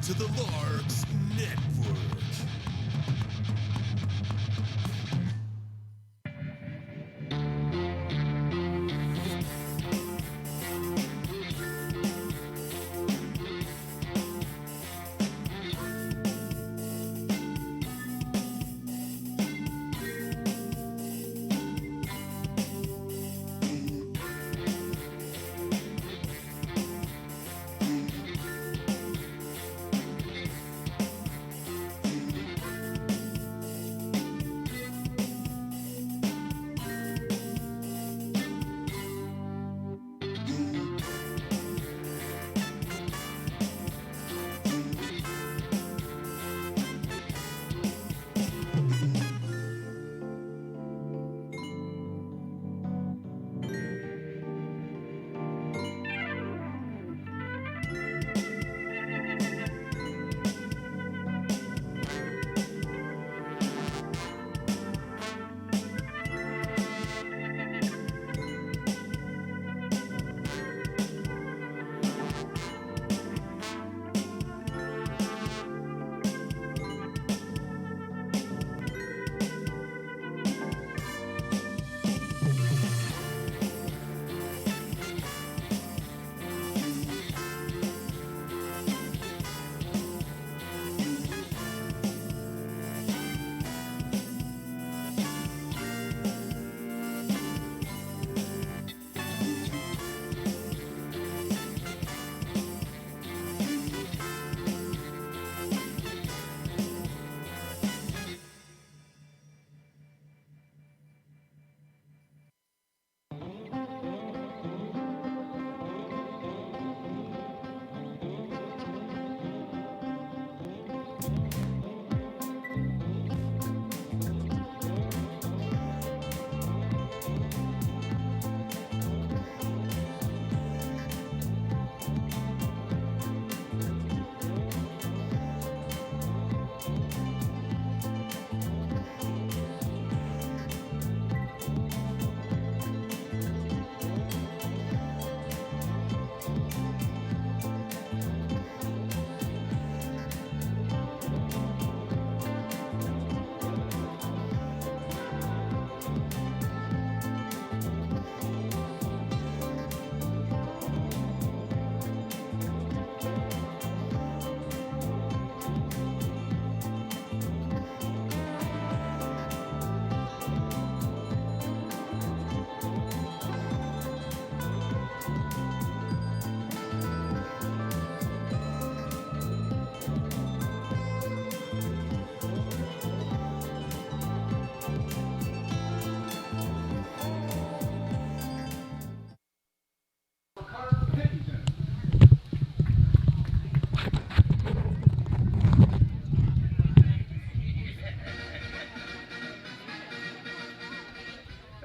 to the Larks Network.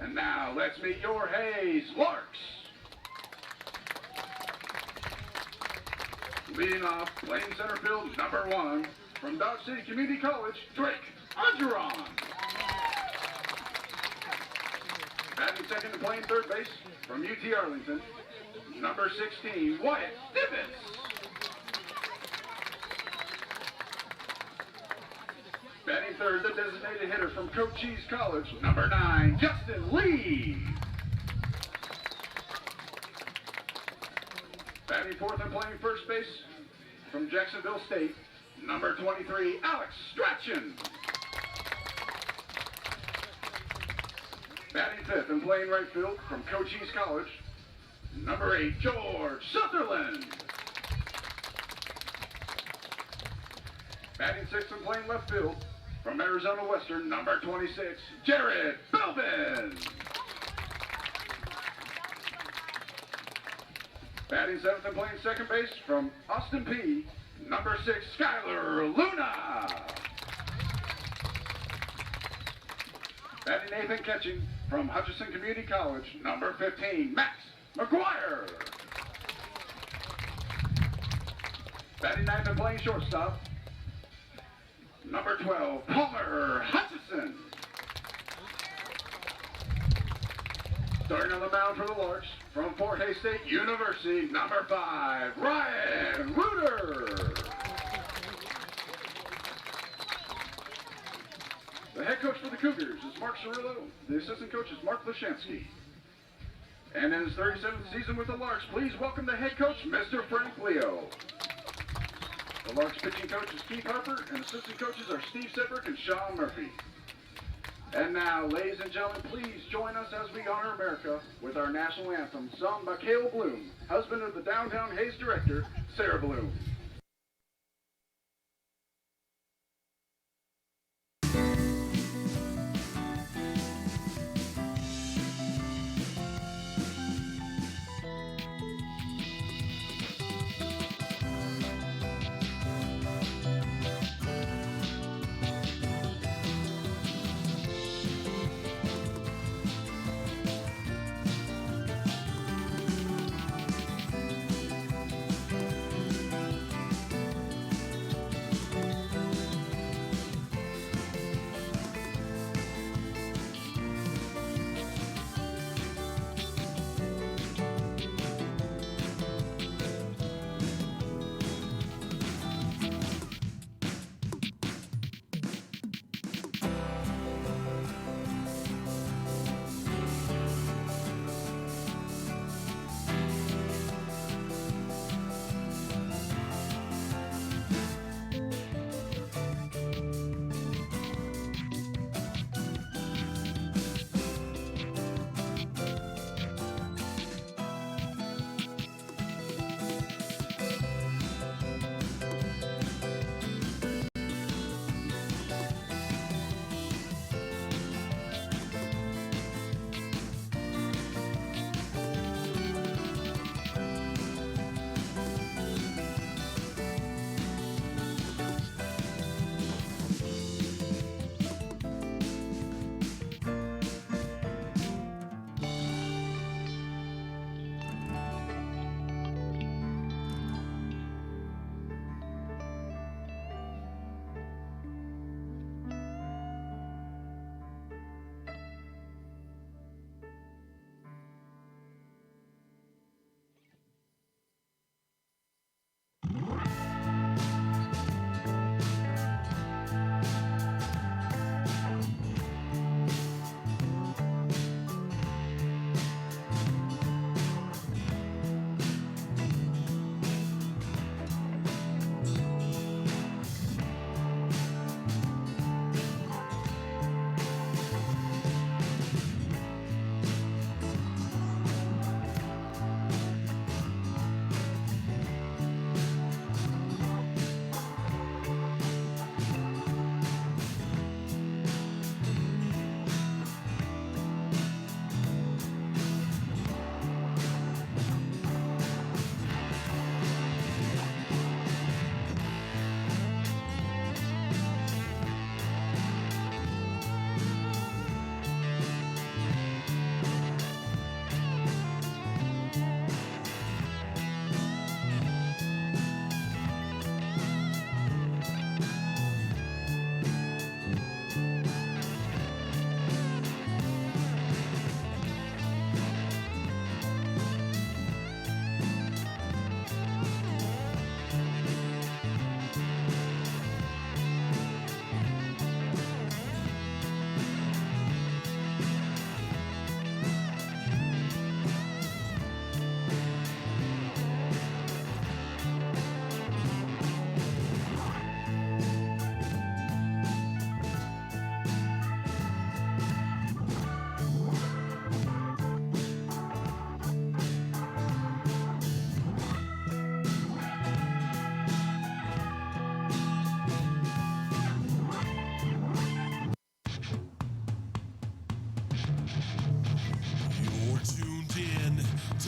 And now let's meet your Hays Larks. Leading off, playing center field, number 1, from Dodge City Community College, Drake Angeron. Batting second and playing third base, from UT Arlington, number 16, Wyatt Divis. Batting third, the designated hitter from Cochise College, number 9, Justin Lee. Batting fourth and playing first base from Jacksonville State, number 23, Alex Strachan. Batting fifth and playing right field from Cochise College, number 8, George Sutherland. Batting sixth and playing left field from Arizona Western, number 26, Jared Belvin. Batting seventh and playing second base from Austin P, number 6, Skylar Luna. Batting eighth and catching from Hutchinson Community College, number 15, Max McGuire. Batting ninth and playing shortstop, number 12, Palmer Hutchison. Starting on the mound for the Larks, from Fort Hays State University, number 5, Ryan Reuter. The head coach for the Cougars is Mark Cirillo. The assistant coach is Mark Lashansky. And in his 37th season with the Larks, please welcome the head coach, Mr. Frank Leo. The Larks pitching coach is Keith Harper, and assistant coaches are Steve Sebrick and Sean Murphy. And now, ladies and gentlemen, please join us as we honor America with our national anthem, sung by Cale Bloom, husband of the Downtown Hays director, Sarah Bloom.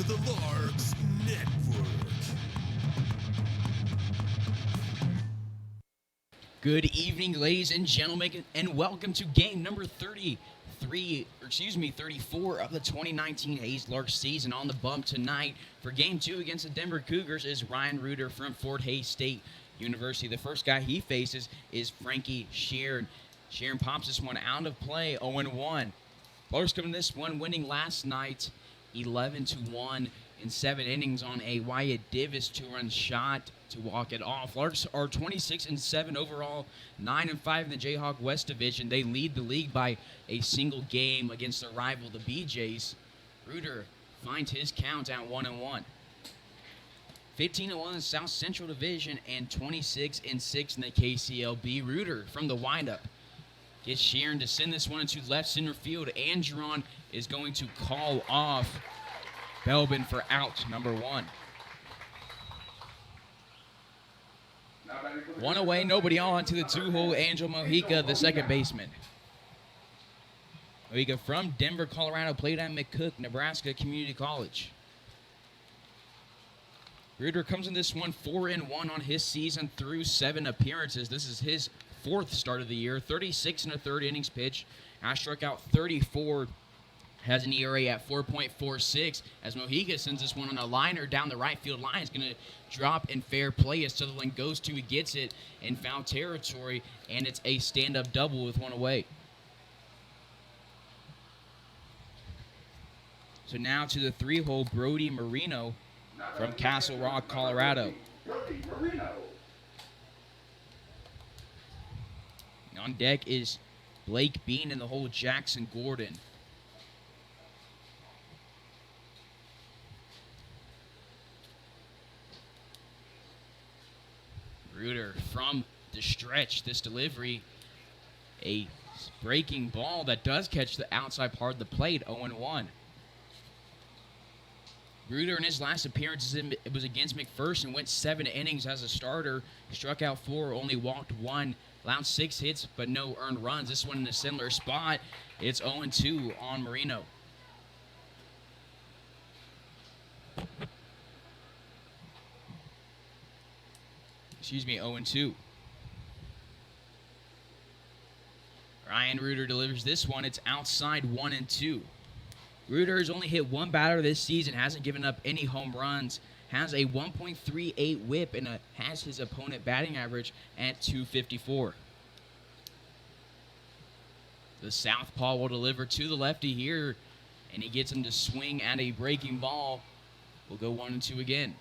to the Larks Network. Good evening, ladies and gentlemen, and welcome to game number 34 of the 2019 Hays Larks season. On the bump tonight for game 2 against the Denver Cougars is Ryan Reuter from Fort Hays State University. The first guy he faces is Frankie Sheeran. Sheeran pops this one out of play, 0-1. Larks coming this one winning last night 11-1 in 7 innings on a Wyatt Davis 2-run shot to walk it off. Larks are 26-7 overall, 9-5 in the Jayhawk West Division. They lead the league by a single game against their rival, the BJs. Reuter finds his count at 1-1. 15-1 in the South Central Division and 26-6 in the KCLB. Reuter from the windup gets Sheeran to send this one into left center field. Andron is going to call off Belbin for out number 1. One away, nobody on to the 2-hole. Angel Mojica, the second baseman. Mojica from Denver, Colorado, played at McCook, Nebraska Community College. Reuter comes in this one 4-1 on his season through 7 appearances. This is his 4th start of the year. 36 1/3 innings pitched. Has struck out 34. Has an ERA at 4.46 as Mojica sends this one on a liner down the right field line. It's going to drop in fair play as Sutherland goes to, he gets it in foul territory, and it's a stand-up double with 1 away. So now to the 3-hole, Brody Marino from Castle Rock, Colorado. Brody Marino. On deck is Blake Bean in the hole, Jackson Gordon. Reuter from the stretch. This delivery, a breaking ball that does catch the outside part of the plate, 0-1. Reuter in his last appearance it was against McPherson, went 7 innings as a starter, struck out 4, only walked 1, allowed 6 hits, but no earned runs. This one in a similar spot. It's 0-2 on Marino. Excuse me, 0-2. Ryan Reuter delivers this one. It's outside 1-2. Reuter has only hit 1 batter this season, hasn't given up any home runs, has a 1.38 whip, and has his opponent batting average at 254. The southpaw will deliver to the lefty here, and he gets him to swing at a breaking ball. We'll go 1-2 again.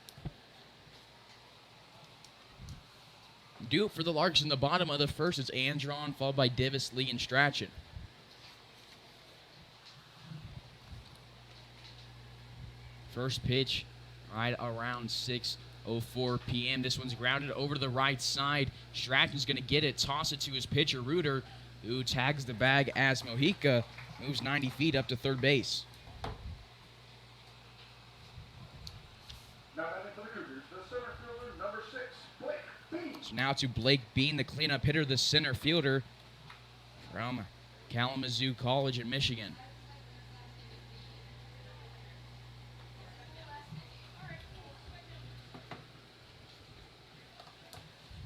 Do it for the Larks in the bottom of the first. It's Andron, followed by Divis, Lee, and Strachan. First pitch right around 6:04 p.m. This one's grounded over to the right side. Strachan's going to get it, toss it to his pitcher, Reuter, who tags the bag as Mojica moves 90 feet up to third base. Now batting for the Cougars, the center fielder, number 6, Blake Bean. So now to Blake Bean, the cleanup hitter, the center fielder from Kalamazoo College in Michigan.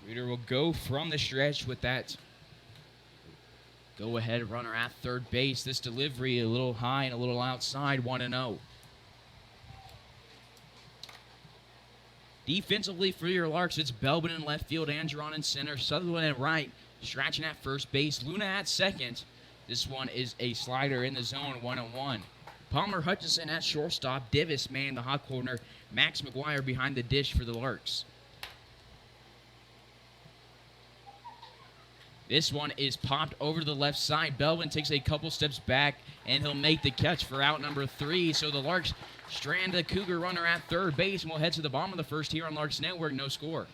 Reuter will go from the stretch with that go-ahead runner at third base. This delivery a little high and a little outside, 1-0. Defensively for your Larks, it's Belbin in left field, Andron in center, Sutherland at right, Strachan at first base, Luna at second. This one is a slider in the zone, 1-1. Palmer Hutchinson at shortstop, Divis man in the hot corner, Max McGuire behind the dish for the Larks. This one is popped over to the left side. Belbin takes a couple steps back, and he'll make the catch for out number 3. So the Larks strand a Cougar runner at third base, and we'll head to the bottom of the first here on Larks Network. No score.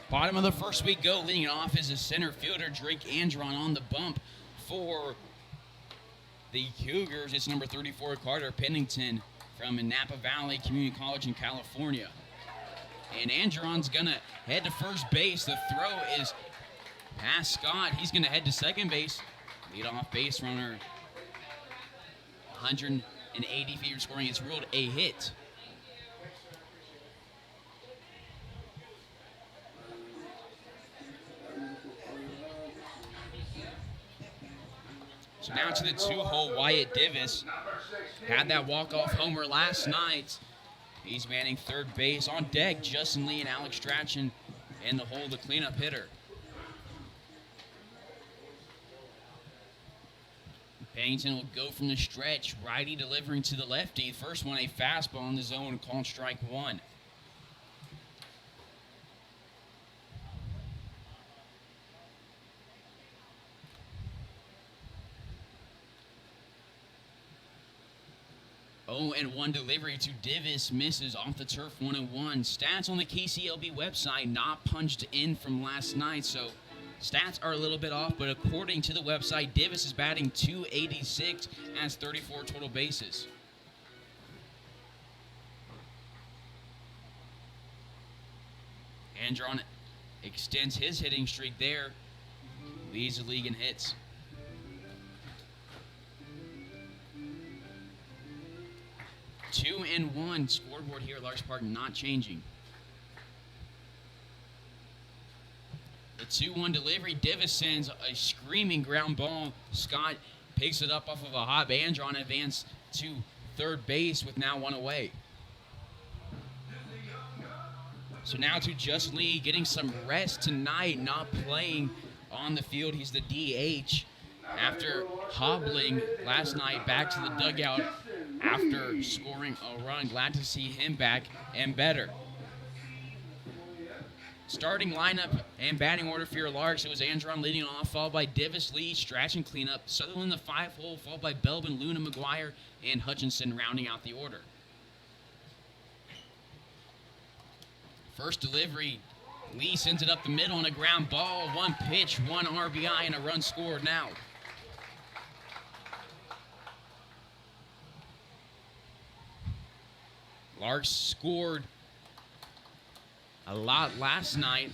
Bottom of the first we go. Leading it off is the center fielder, Drake Andron, on the bump for the Cougars. It's number 34, Carter Pennington from Napa Valley Community College in California. And Andron's going to head to first base. The throw is past Scott. He's going to head to second base. Leadoff base runner, 180 feet scoring. It's ruled a hit. So now to the two-hole, Wyatt Divis. Had that walk-off homer last night. He's manning third base. On deck, Justin Lee and Alex Strachan in the hole, the cleanup hitter. Pennington will go from the stretch, righty delivering to the lefty. First one, a fastball in the zone, called strike one. Oh, and one delivery to Divis, misses off the turf, 1-1. Stats on the KCLB website not punched in from last night, so stats are a little bit off, but according to the website, Divis is batting .286, has 34 total bases. Andron extends his hitting streak there, leads the league in hits. Two and one scoreboard here at Larks Park, not changing. The 2-1 delivery, Divis sends a screaming ground ball. Scott picks it up off of a hop. Andron advanced to third base with now one away. So now to Justin Lee, getting some rest tonight, not playing on the field. He's the DH after hobbling last night back to the dugout after scoring a run. Glad to see him back and better. Starting lineup and batting order for your Larks, it was Andron leading off, followed by Divis, Lee, Strachan cleanup, Sutherland the 5-hole, followed by Belbin, Luna, McGuire, and Hutchinson rounding out the order. First delivery, Lee sends it up the middle on a ground ball. One pitch, one RBI, and a run scored now. Larks scored a lot last night,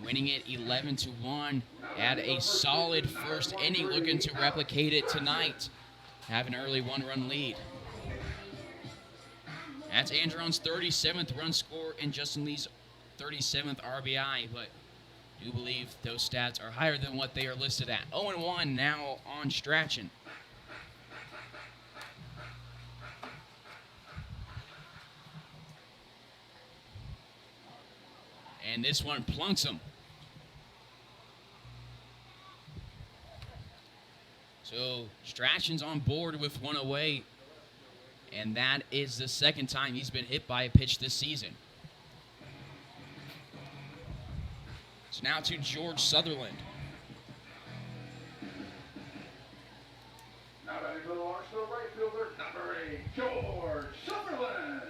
winning it 11-1. Had a solid first inning, looking to replicate it tonight. Have an early one-run lead. That's Andron's 37th run score and Justin Lee's 37th RBI, but I do believe those stats are higher than what they are listed at. 0-1 now on Strachan. And this one plunks him. So Strachan's on board with one away. And that is the second time he's been hit by a pitch this season. So now to George Sutherland. Now batting for the Larks, the right fielder, number 8, George Sutherland.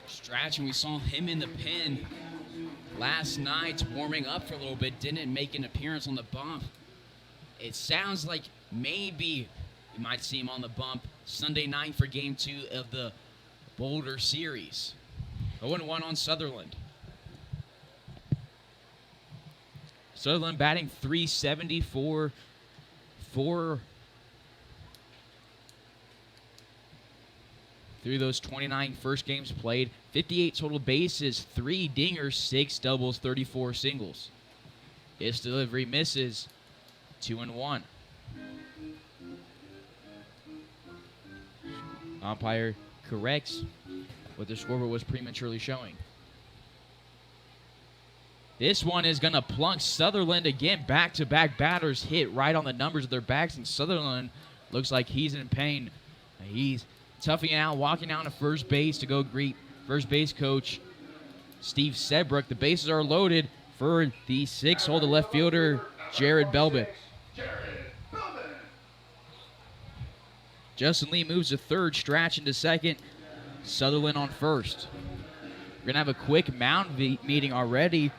Strachan, we saw him in the pen last night, warming up for a little bit, didn't make an appearance on the bump. It sounds like maybe you might see him on the bump Sunday night for Game 2 of the Boulder Series. 0-1 on Sutherland. Sutherland batting .374 through those 29 first games played. 58 total bases, 3 dingers, 6 doubles, 34 singles. His delivery misses, 2-1. Umpire corrects what the scoreboard was prematurely showing. This one is going to plunk Sutherland again. Back-to-back batters hit right on the numbers of their backs, and Sutherland looks like he's in pain. He's toughing it out, walking out to first base to go greet first base coach Steve Sedbrook. The bases are loaded for the 6-hole, the left fielder, Jared Belbin. Justin Lee moves to third, Strachan to second, Sutherland on first. We're going to have a quick mound meeting already.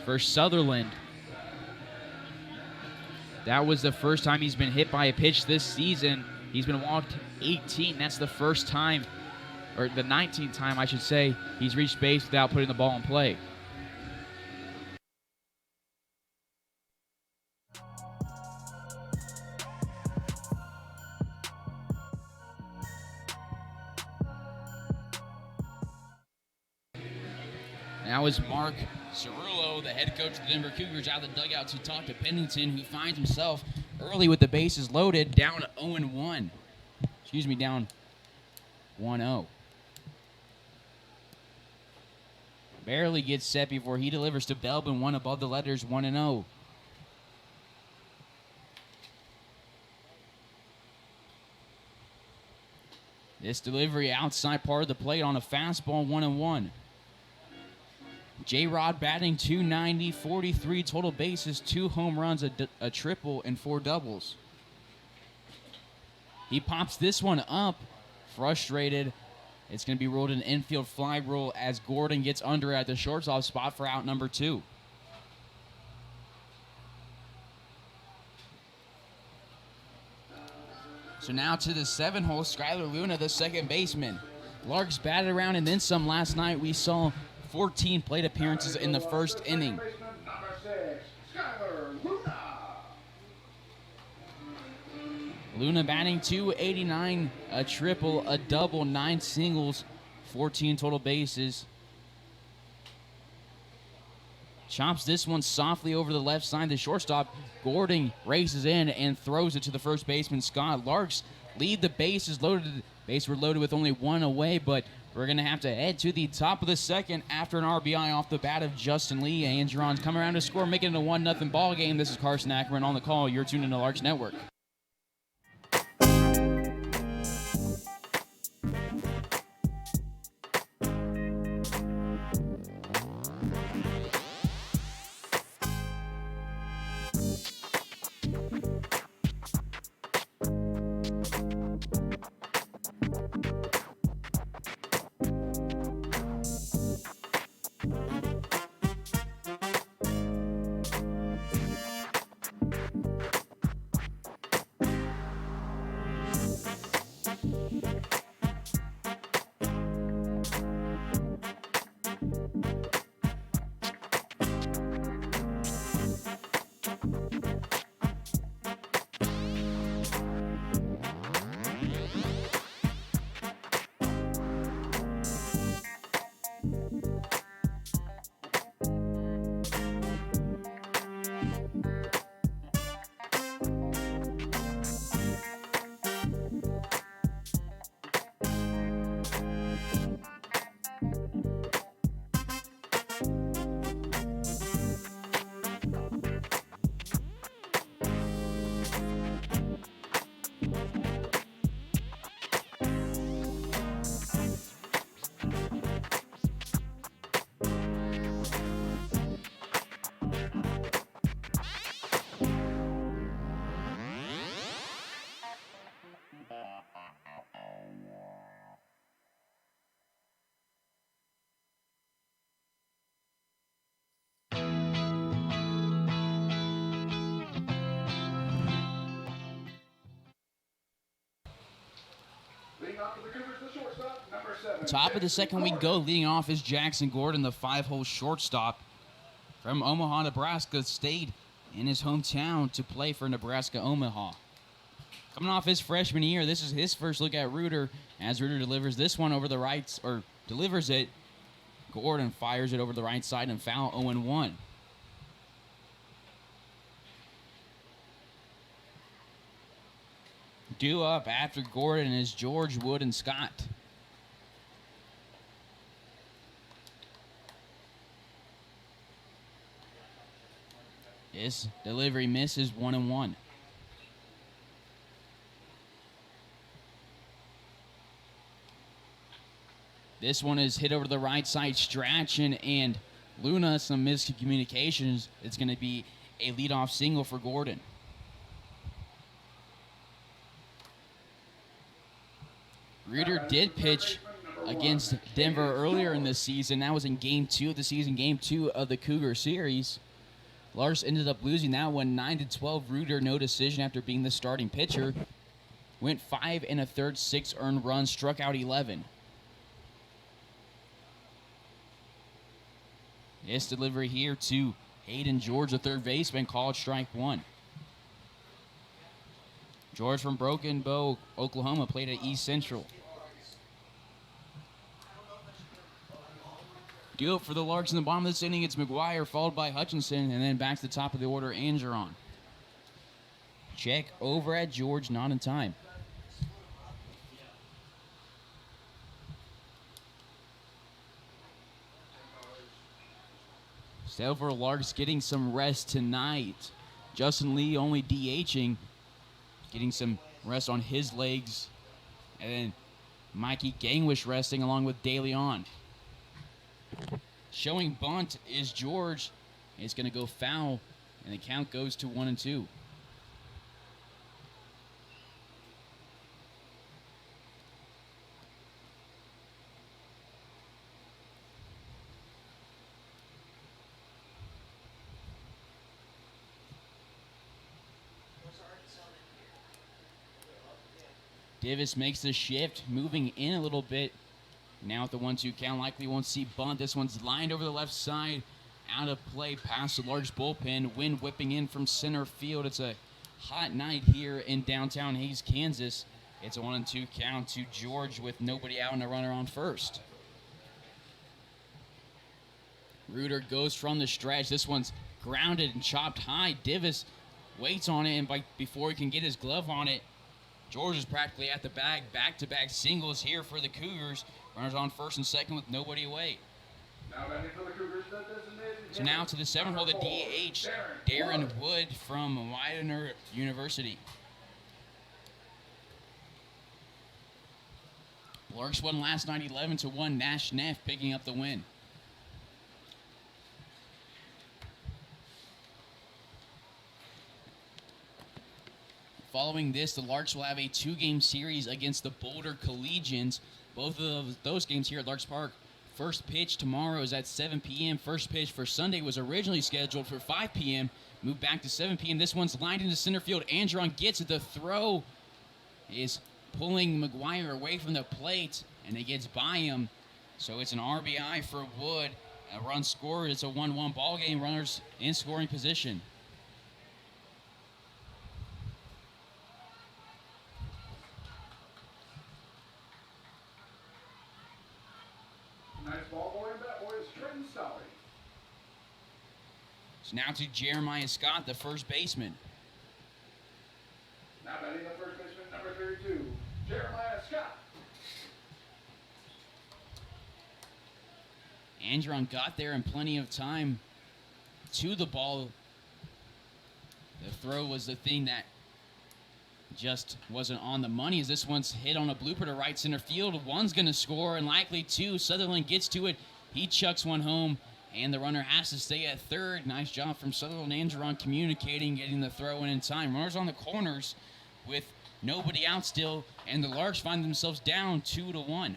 For Sutherland. That was the first time he's been hit by a pitch this season. He's been walked 18. That's the first time, or the 19th time, I should say, he's reached base without putting the ball in play. Now is Mark Cerullo, the head coach of the Denver Cougars, out of the dugout to talk to Pennington, who finds himself early with the bases loaded, down 0-1. Excuse me, down 1-0. Barely gets set before he delivers to Belbin, one above the letters, 1-0. This delivery outside part of the plate on a fastball, 1-1. J-Rod batting .290, 43 total bases, 2 home runs, a triple, and 4 doubles. He pops this one up, frustrated. It's going to be ruled an infield fly rule as Gordon gets under at the shortstop spot for out number 2. So now to the 7-hole, Skylar Luna, the second baseman. Larks batted around and then some last night. We saw 14 plate appearances in the first inning. Luna batting .289, a triple, a double, 9 singles, 14 total bases. Chops this one softly over the left side. The shortstop, Gordon, races in and throws it to the first baseman, Scott. Larks lead the bases loaded. Base were loaded with only 1 away, but we're going to have to head to the top of the second after an RBI off the bat of Justin Lee. Angeron's come around to score, making it a 1-0 ball game. This is Carson Ackerman on the call. You're tuned in to Larks Network. Top of the second we go. Leading off is Jackson Gordon, the 5-hole shortstop from Omaha, Nebraska. Stayed in his hometown to play for Nebraska Omaha. Coming off his freshman year, this is his first look at Reuter, as Reuter delivers this one over the right, or delivers it. Gordon fires it over the right side and foul, 0-1. Due up after Gordon is George, Wood, and Scott. This delivery misses, 1-1. This one is hit over to the right side, Strachan, and Luna, some miscommunications. It's going to be a leadoff single for Gordon. Reuter did pitch against Denver earlier in this season. That was in Game 2 of the season, Game 2 of the Cougar series. Larks ended up losing that one 9-12. Reuter, no decision after being the starting pitcher. Went 5 1/3, 6 earned runs, struck out 11. This delivery here to Hayden George, the third baseman, called strike one. George from Broken Bow, Oklahoma, played at East Central. Due up for the Larks in the bottom of this inning, it's McGuire, followed by Hutchinson, and then back to the top of the order, Angeron. Check over at George, not in time. Several Larks getting some rest tonight. Justin Lee only DHing, getting some rest on his legs. And then Mikey Gangwish resting along with De Leon. Showing bunt is George. It's going to go foul, and the count goes to 1-2. Davis makes the shift, moving in a little bit. Now at the 1-2 count, likely won't see bunt. This one's lined over the left side, out of play, past the Larks bullpen. Wind whipping in from center field. It's a hot night here in downtown Hays, Kansas. It's a 1-2 count to George with nobody out and a runner on first. Reuter goes from the stretch. This one's grounded and chopped high. Davis waits on it, and before he can get his glove on it, George is practically at the bag. Back-to-back singles here for the Cougars. Runners on first and second with nobody away. So now to the seventh hole, the DH, Darren Wood from Widener University. Larks won last night 11-1. Nash Neff picking up the win. Following this, the Larks will have a 2-game series against the Boulder Collegians. Both of those games here at Larks Park. First pitch tomorrow is at 7 p.m. First pitch for Sunday was originally scheduled for 5 p.m. Moved back to 7 p.m. This one's lined into center field. Angeron gets it. The throw is pulling McGuire away from the plate, and it gets by him. So it's an RBI for Wood. A run scored. It's a 1-1 ball game. Runners in scoring position. Nice ball boy, and that boy is Trenton Sally. So now to Jeremiah Scott, the first baseman. Now batting the first baseman, number 32, Jeremiah Scott. Angeron got there in plenty of time to the ball. The throw was the thing that just wasn't on the money, as this one's hit on a blooper to right center field. One's going to score, and likely two. Sutherland gets to it. He chucks one home, and the runner has to stay at third. Nice job from Sutherland. Angeron communicating, getting the throw in time. Runners on the corners with nobody out still, and the Larks find themselves down 2-1.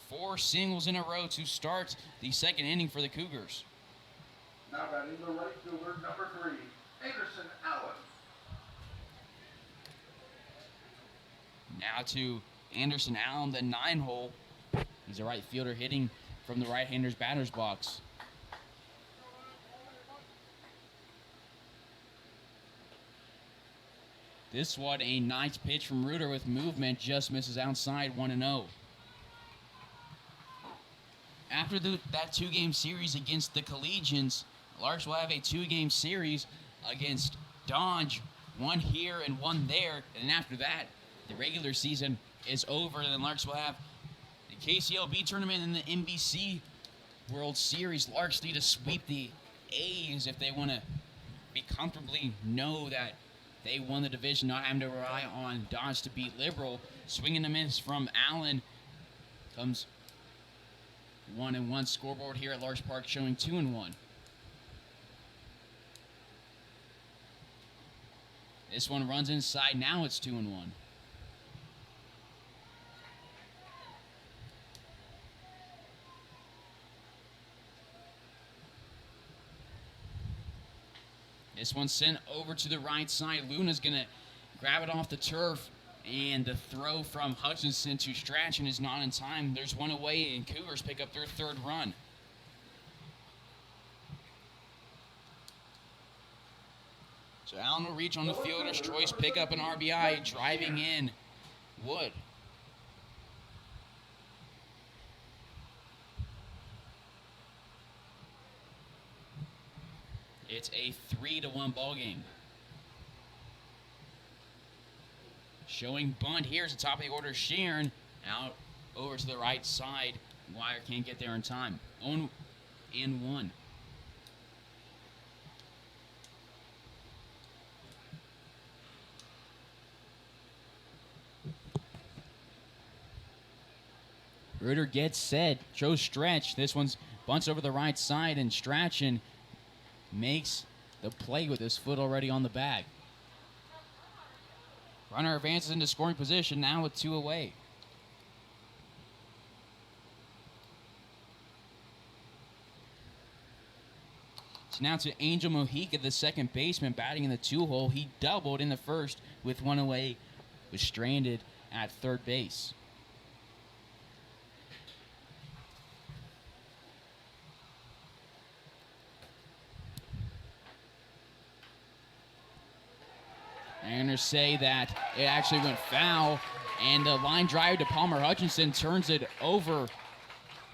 4 singles in a row to start the second inning for the Cougars. Now batting the right fielder, number 3, Anderson Allen. Now to Anderson Allen, the 9-hole. He's a right fielder hitting from the right-hander's batter's box. This one, a nice pitch from Reuter with movement, just misses outside, 1-0. After that 2-game series against the Collegians, Larks will have a 2-game series against Dodge, one here and one there, and after that, the regular season is over, and the Larks will have the KCLB tournament and the NBC World Series. Larks need to sweep the A's if they want to be comfortably know that they won the division, not having to rely on Dodge to beat Liberal. Swinging a miss from Allen comes 1-1 scoreboard here at Larks Park showing 2-1. This one runs inside. Now it's 2-1. This one's sent over to the right side. Luna's going to grab it off the turf. And the throw from Hutchinson to Strachan is not in time. There's one away, and Cougars pick up their third run. So Allen will reach on the fielder's choice, pick up an RBI, driving in Wood. It's a 3-1 ball game. Showing bunt. Here's the top of the order. Sharon out over to the right side. Wire can't get there in time. 0-1. Reuter gets set. Shows stretch. This one's bunts over the right side, and Strachan makes the play with his foot already on the bag. Runner advances into scoring position now with 2 away. So now to Angel Mojica, the second baseman, batting in the 2-hole. He doubled in the first with 1 away, was stranded at third base. Anners say that it actually went foul, and the line drive to Palmer Hutchinson turns it over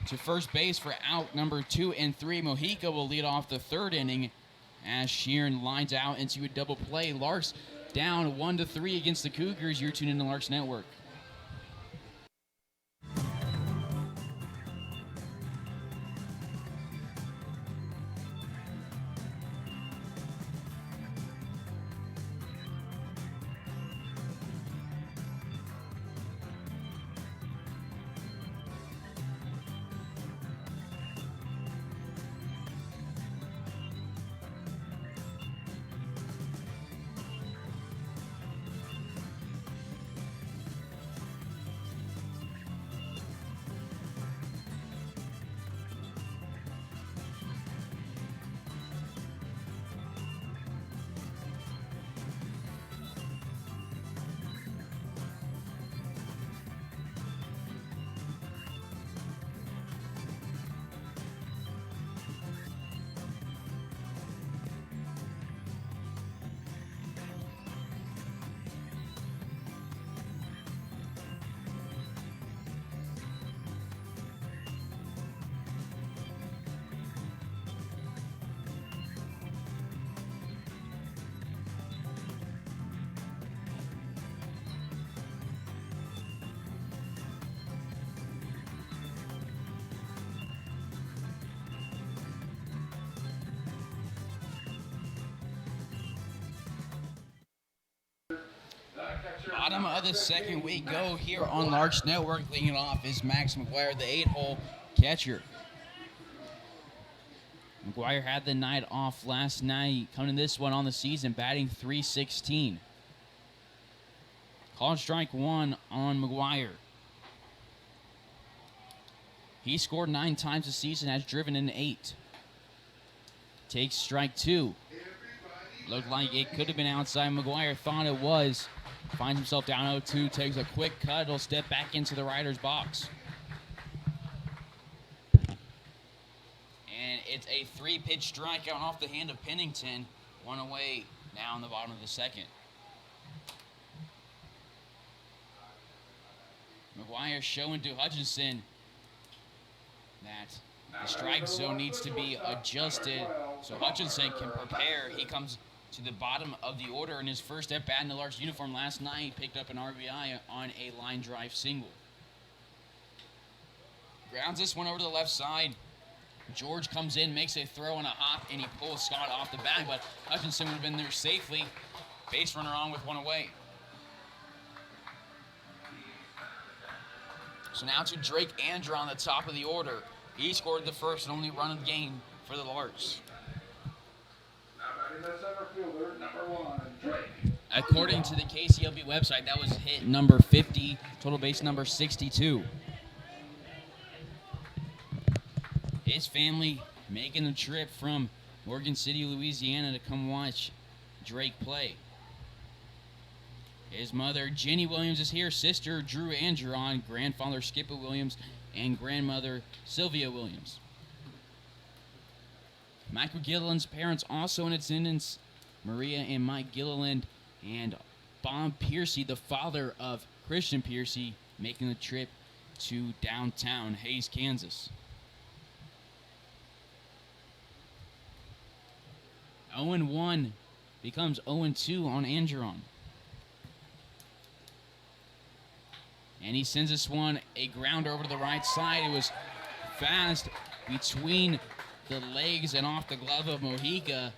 to first base for out number 2 and 3. Mojica will lead off the third inning as Sheeran lines out into a double play. Larks down 1-3 against the Cougars. You're tuned in to Larks Network. Bottom of the second we go here on Larks Network. Leading it off is Max McGuire, the 8-hole catcher. McGuire had the night off last night, coming to this one on the season, batting .316. Called strike 1 on McGuire. He scored 9 times this season, has driven in 8. Takes strike 2. Looked like it could have been outside. McGuire thought it was. Finds himself down 0-2, takes a quick cut. He'll step back into the rider's box. And it's a 3-pitch strikeout off the hand of Pennington. 1 away now in the bottom of the second. McGuire showing to Hutchinson that the strike zone needs to be adjusted so Hutchinson can prepare. He comes to the bottom of the order in his first at bat in the Larks uniform last night. Picked up an RBI on a line drive single. Grounds this one over to the left side. George comes in, makes a throw and a hop, and he pulls Scott off the bag, but Hutchinson would have been there safely. Base runner on with 1 away. So now to Drake Andra on the top of the order. He scored the first and only run of the game for the Larks. Now batting the center fielder, number 1, Drake. According to the KCLB website, that was hit number 50, total base number 62. His family making the trip from Morgan City, Louisiana to come watch Drake play. His mother, Jenny Williams, is here. Sister, Drew Andron. Grandfather, Skipper Williams. And grandmother, Sylvia Williams. Michael Gilliland's parents also in attendance. Maria and Mike Gilliland. And Bob Piercy, the father of Christian Piercy, making the trip to downtown Hays, Kansas. 0-1 becomes 0-2 on Andron. And he sends this one a grounder over to the right side. It was fast between the legs and off the glove of Mojica.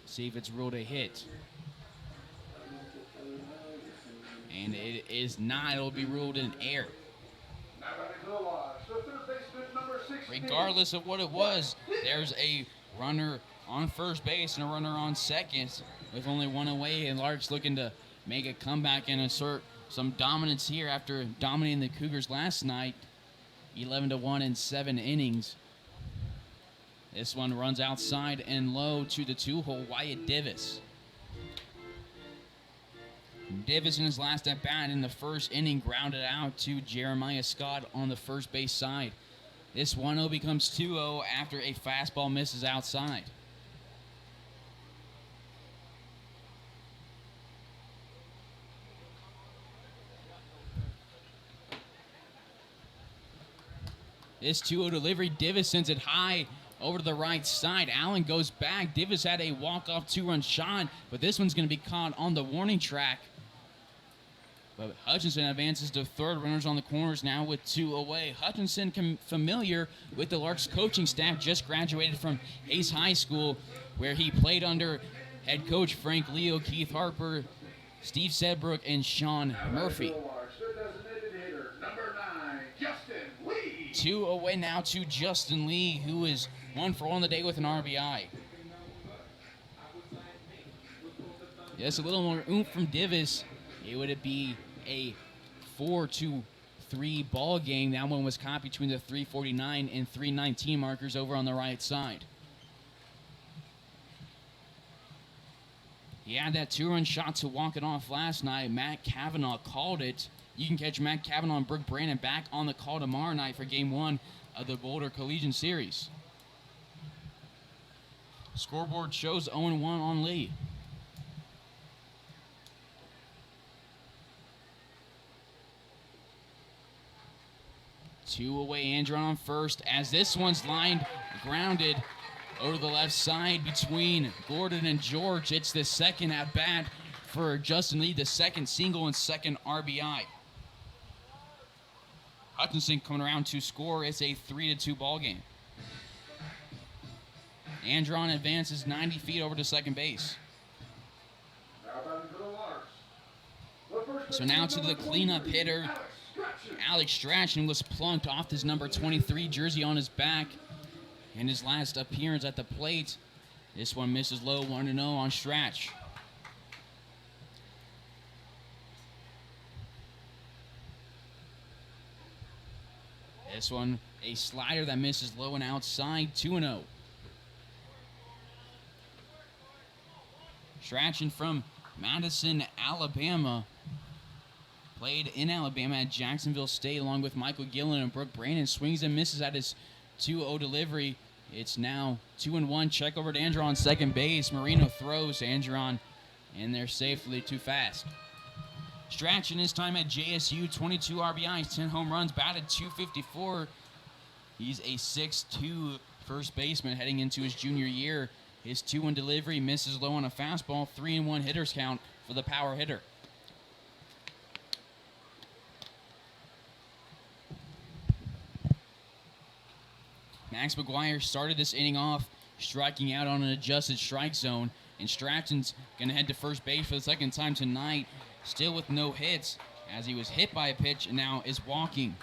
See if it's ruled a hit. And it is not. It'll be ruled in air. Regardless of what it was, there's a runner on first base and a runner on second with only one away, and Larks looking to make a comeback and assert some dominance here after dominating the Cougars last night, 11-1 in 7 innings. This one runs outside and low to the 2-hole, Wyatt Divis. Divis in his last at bat in the first inning grounded out to Jeremiah Scott on the first base side. This 1-0 becomes 2-0 after a fastball misses outside. This 2-0 delivery, Divis sends it high over to the right side. Allen goes back. Divis had a walk-off 2-run shot, but this one's going to be caught on the warning track. But Hutchinson advances to third. Runners on the corners now with 2 away. Hutchinson, familiar with the Larks coaching staff, just graduated from Hays High School, where he played under head coach Frank Leo, Keith Harper, Steve Sedbrook, and Sean Murphy. 2 away now to Justin Lee, who is 1 for 1 the day with an RBI. Yes, a little more oomph from Divis. It would be a 4-3 ball game. That one was caught between the 3:49 and 3:19 markers over on the right side. He had that 2-run shot to walk it off last night. Matt Cavanaugh called it. You can catch Matt Cavanaugh and Brooke Brandon back on the call tomorrow night for Game 1 of the Boulder Collegiate Series. Scoreboard shows 0-1 on Lee. Two away, Andron on first, as this one's lined, grounded over the left side between Gordon and George. It's the second at bat for Justin Lee, the second single and second RBI. Hutchinson coming around to score. It's a 3-2 ball game. Andron advances 90 feet over to second base. So now to the cleanup hitter. Alex Strachan was plunked off his number 23 jersey on his back in his last appearance at the plate. This one misses low, 1-0 on Strach. This one, a slider that misses low and outside, 2-0. Strachan from Madison, Alabama. Played in Alabama at Jacksonville State along with Michael Gillen and Brooke Brandon. Swings and misses at his 2-0 delivery. It's now 2-1. Check over to Andron on second base. Marino throws. Andron in there safely, too fast. Strachan his time at JSU, 22 RBIs, 10 home runs, batted .254. He's a 6'2 first baseman heading into his junior year. His 2-1 delivery misses low on a fastball. 3-1 hitters count for the power hitter. Max McGuire started this inning off striking out on an adjusted strike zone, and Strachan's going to head to first base for the second time tonight, still with no hits, as he was hit by a pitch and now is walking.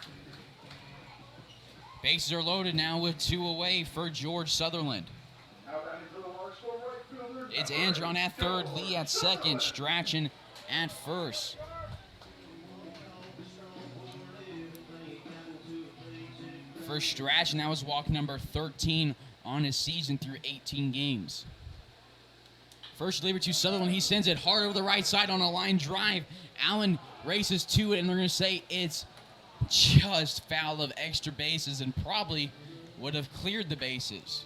Bases are loaded now with 2 away for George Sutherland. It's Andron at third, Lee at second, Strachan at first. For Strachan, that was walk number 13 on his season through 18 games. First delivery to Sutherland. He sends it hard over the right side on a line drive. Allen races to it, and they're going to say it's just foul of extra bases and probably would have cleared the bases.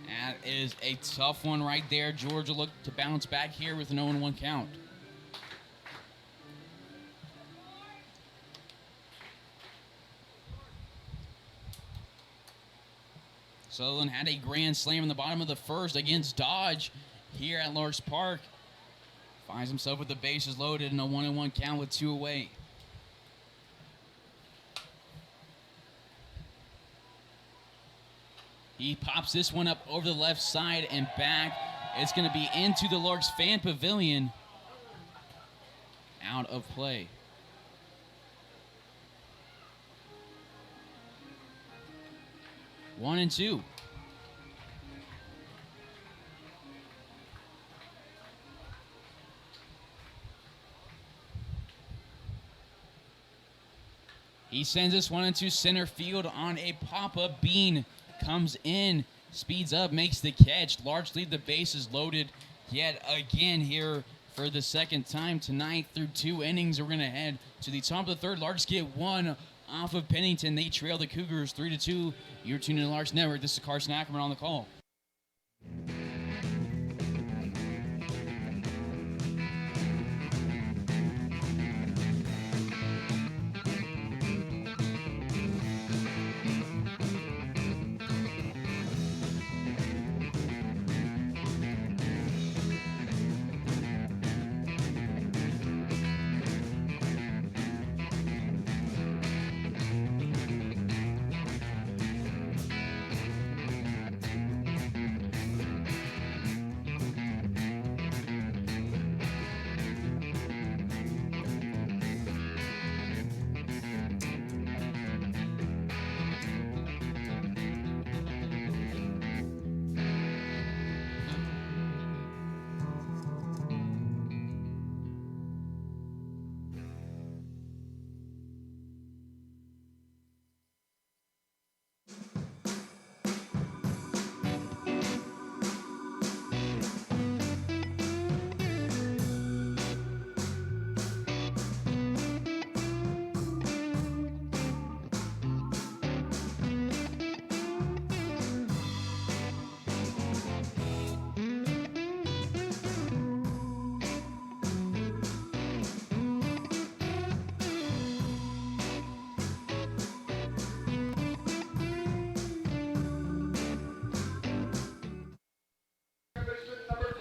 That is a tough one right there. Georgia look to bounce back here with an 0-1 count. Sutherland had a grand slam in the bottom of the first against Dodge here at Larks Park. Finds himself with the bases loaded and a 1-1 count with 2 away. He pops this one up over the left side and back. It's going to be into the Larks fan pavilion. Out of play. One and two. He sends this one into center field on a pop-up. Bean comes in, speeds up, makes the catch. Larks lead the bases loaded yet again here for the second time tonight through 2 innings. We're going to head to the top of the third. Larks get one off of Pennington. They trail the Cougars 3-2. You're tuning in to Larks Network. This is Carson Ackerman on the call.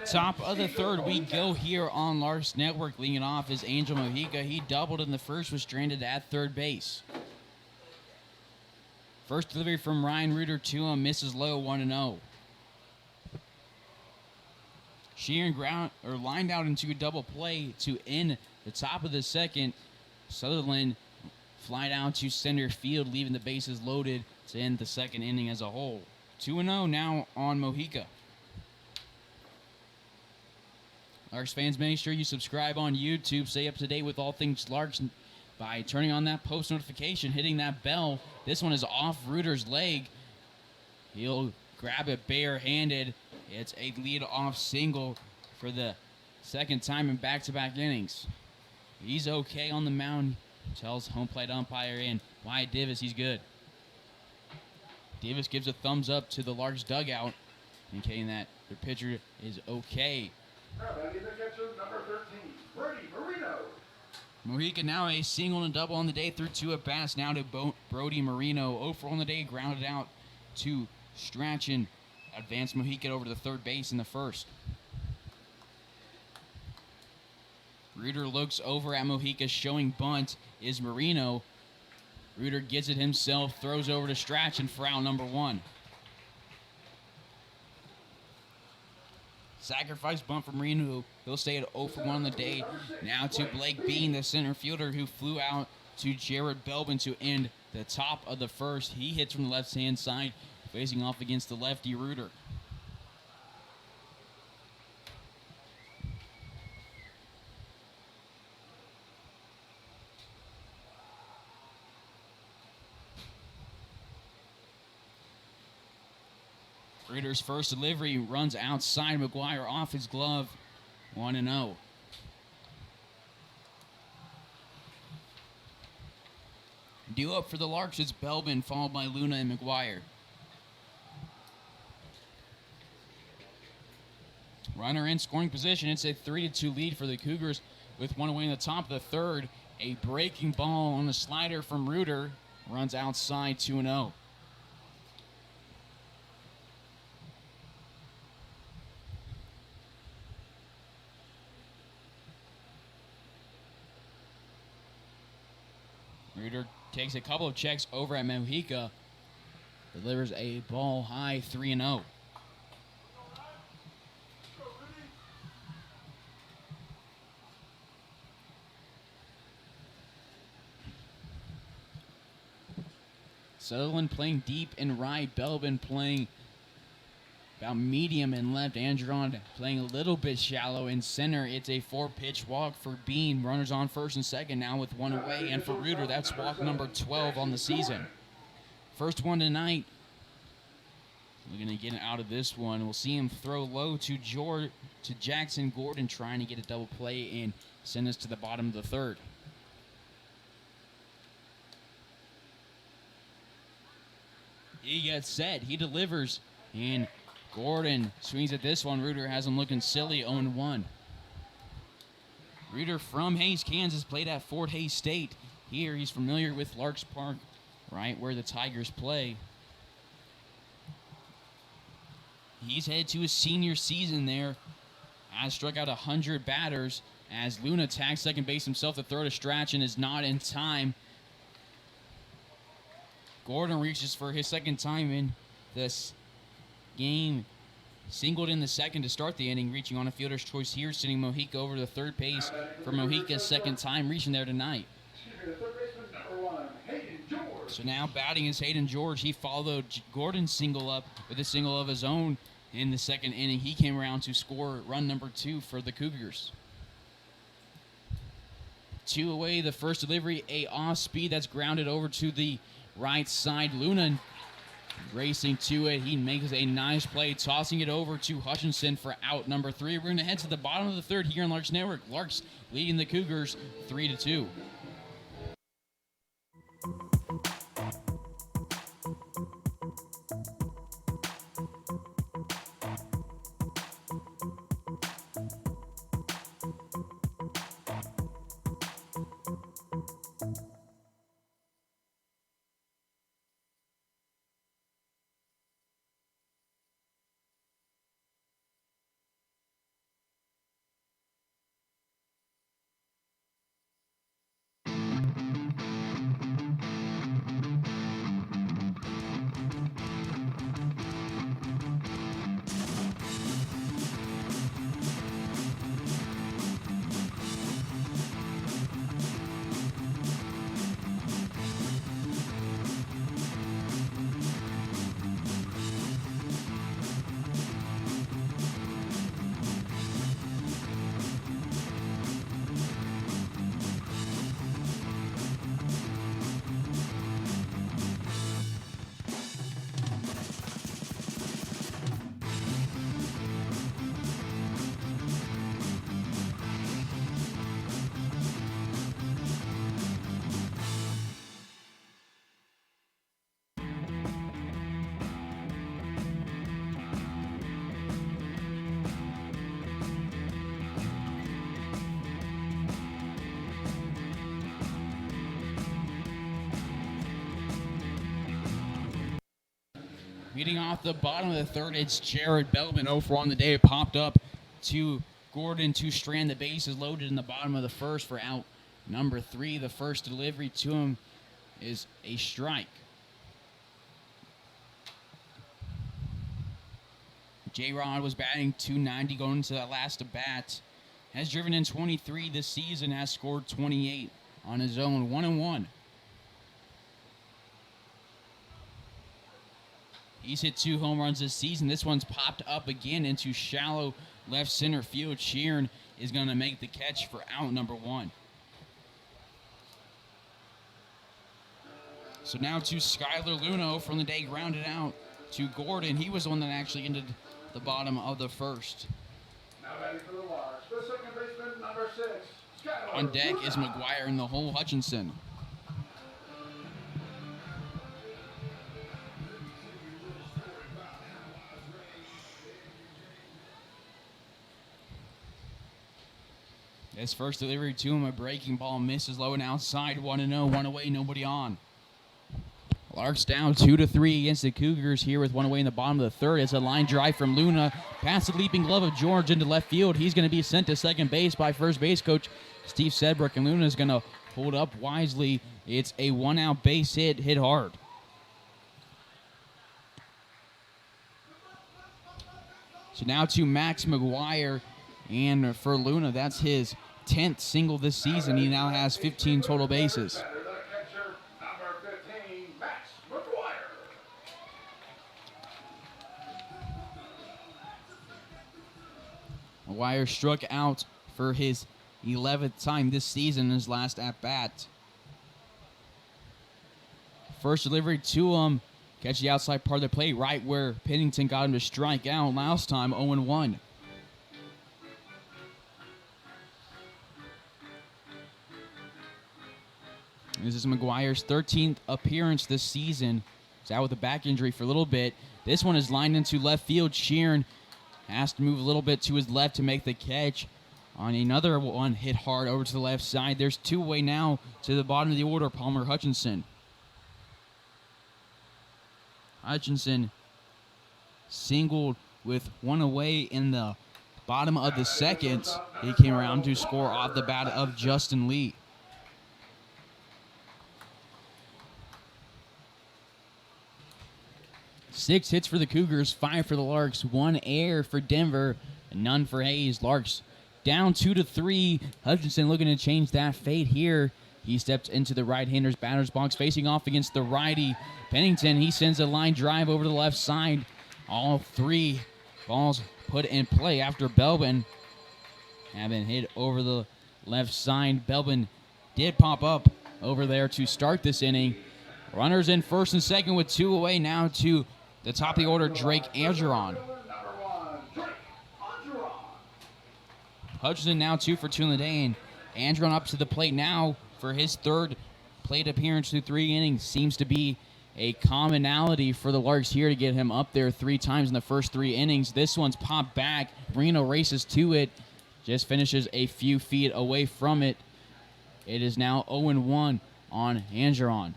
Top of the third, we go here on Larks Network. Leading off is Angel Mojica. He doubled in the first, was stranded at third base. First delivery from Ryan Reuter to him, misses low, 1-0. Sheeran lined out into a double play to end the top of the second. Sutherland fly down to center field, leaving the bases loaded to end the second inning as a whole. 2-0 now on Mojica. Larks fans, make sure you subscribe on YouTube. Stay up to date with all things Larks by turning on that post notification, hitting that bell. This one is off Reuter's leg. He'll grab it barehanded. It's a lead-off single for the second time in back-to-back innings. He's okay on the mound. Tells home plate umpire in Wyatt Davis he's good. Davis gives a thumbs up to the Larks dugout, indicating that their pitcher is okay. Number 13, Brody Marino. Mojica now a single and a double on the day through 2 at-bats. Now to Brody Marino. 0-4 on the day, grounded out to Strachan. Advanced Mojica over to the third base in the first. Reuter looks over at Mojica, showing bunt is Marino. Reuter gets it himself, throws over to Strachan for out number 1. Sacrifice bunt from Marino. He'll stay at 0-for-1 on the day. Now to Blake Bean, the center fielder, who flew out to Jared Belbin to end the top of the first. He hits from the left-hand side, facing off against the lefty Reuter. Reuter's first delivery runs outside. McGuire off his glove. 1-0. Due up for the Larks is Belbin, followed by Luna and McGuire. Runner in scoring position. It's a 3-2 lead for the Cougars with one away in the top of the third. A breaking ball on the slider from Reuter. Runs outside 2-0. Reuter takes a couple of checks over at Mojica. Delivers a ball high 3-0. Sutherland playing deep and right. Belbin playing about medium and left. Andron playing a little bit shallow in center. It's a 4-pitch walk for Bean. Runners on first and second now with one away. And for Reuter, that's walk number 12 on the season. First one tonight. We're going to get out of this one. We'll see him throw low to Jackson Gordon, trying to get a double play and send us to the bottom of the third. He gets set. He delivers. And Gordon swings at this one. Reuter has him looking silly, 0-1. Reuter from Hays, Kansas, played at Fort Hays State. Here he's familiar with Larks Park, right where the Tigers play. He's headed to his senior season there. Has struck out 100 batters as Luna tags second base himself to throw to Strach and is not in time. Gordon reaches for his second time in this game. Singled in the second to start the inning, reaching on a fielder's choice here, sending Mojica over to the third base for Mojica's second time reaching there tonight. So now batting is Hayden George. He followed Gordon's single up with a single of his own in the second inning. He came around to score run number 2 for the Cougars. 2 away, the first delivery, a off speed that's grounded over to the right side. Luna racing to it. He makes a nice play, tossing it over to Hutchinson for out number 3. We're going to head to the bottom of the third here on Larks Network. Larks leading the Cougars 3-2. Leading off the bottom of the third, it's Jared Belbin. 0-4 on the day. It popped up to Gordon to strand the bases loaded in the bottom of the first for out number 3. The first delivery to him is a strike. J-Rod was batting .290 going into that last at bat. Has driven in 23 this season, has scored 28 on his own, 1-1. He's hit 2 home runs this season. This one's popped up again into shallow left center field. Sheeran is going to make the catch for out number 1. So now to Skylar Luno from the day, grounded out to Gordon. He was the one that actually ended the bottom of the first. Now batting for the Larks, the second baseman, number 6, Skylar On deck Luno. is McGuire and the whole Hutchinson. His first delivery to him, a breaking ball, misses low and outside, 1-0, 1 away, nobody on. Larks down 2-3 against the Cougars here with 1 away in the bottom of the third. It's a line drive from Luna, past the leaping glove of George into left field. He's going to be sent to second base by first base coach Steve Sedbrook, and Luna is going to hold up wisely. It's a 1-out base hit hard. So now to Max McGuire, and for Luna, that's his 10th single this season. He now has 15 total bases. Batter, the catcher, number 15, Max McGuire. McGuire struck out for his 11th time this season in his last at-bat. First delivery to him, catch the outside part of the plate, right where Pennington got him to strike out last time, 0-1. This is McGuire's 13th appearance this season. He's out with a back injury for a little bit. This one is lined into left field. Sheeran has to move a little bit to his left to make the catch. On another one, hit hard over to the left side. There's 2 away now to the bottom of the order, Palmer Hutchinson. Hutchinson singled with 1 away in the bottom of the second. He came around to score off the bat of Justin Lee. 6 hits for the Cougars, 5 for the Larks, 1 error for Denver, and none for Hays. Larks down 2-3. Hutchinson looking to change that fate here. He steps into the right-hander's batter's box, facing off against the righty. Pennington, he sends a line drive over to the left side. All 3 balls put in play after Belbin have been hit over the left side. Belbin did pop up over there to start this inning. Runners in first and second with 2 away now to the top of the order, Drake Angeron. Number 1, Drake Angeron. Hutchinson now 2 for 2 in the day, and Angeron up to the plate now for his 3rd plate appearance through 3 innings. Seems to be a commonality for the Larks here to get him up there 3 times in the first 3 innings. This one's popped back. Reno races to it, just finishes a few feet away from it. It is now 0-1 on Angeron.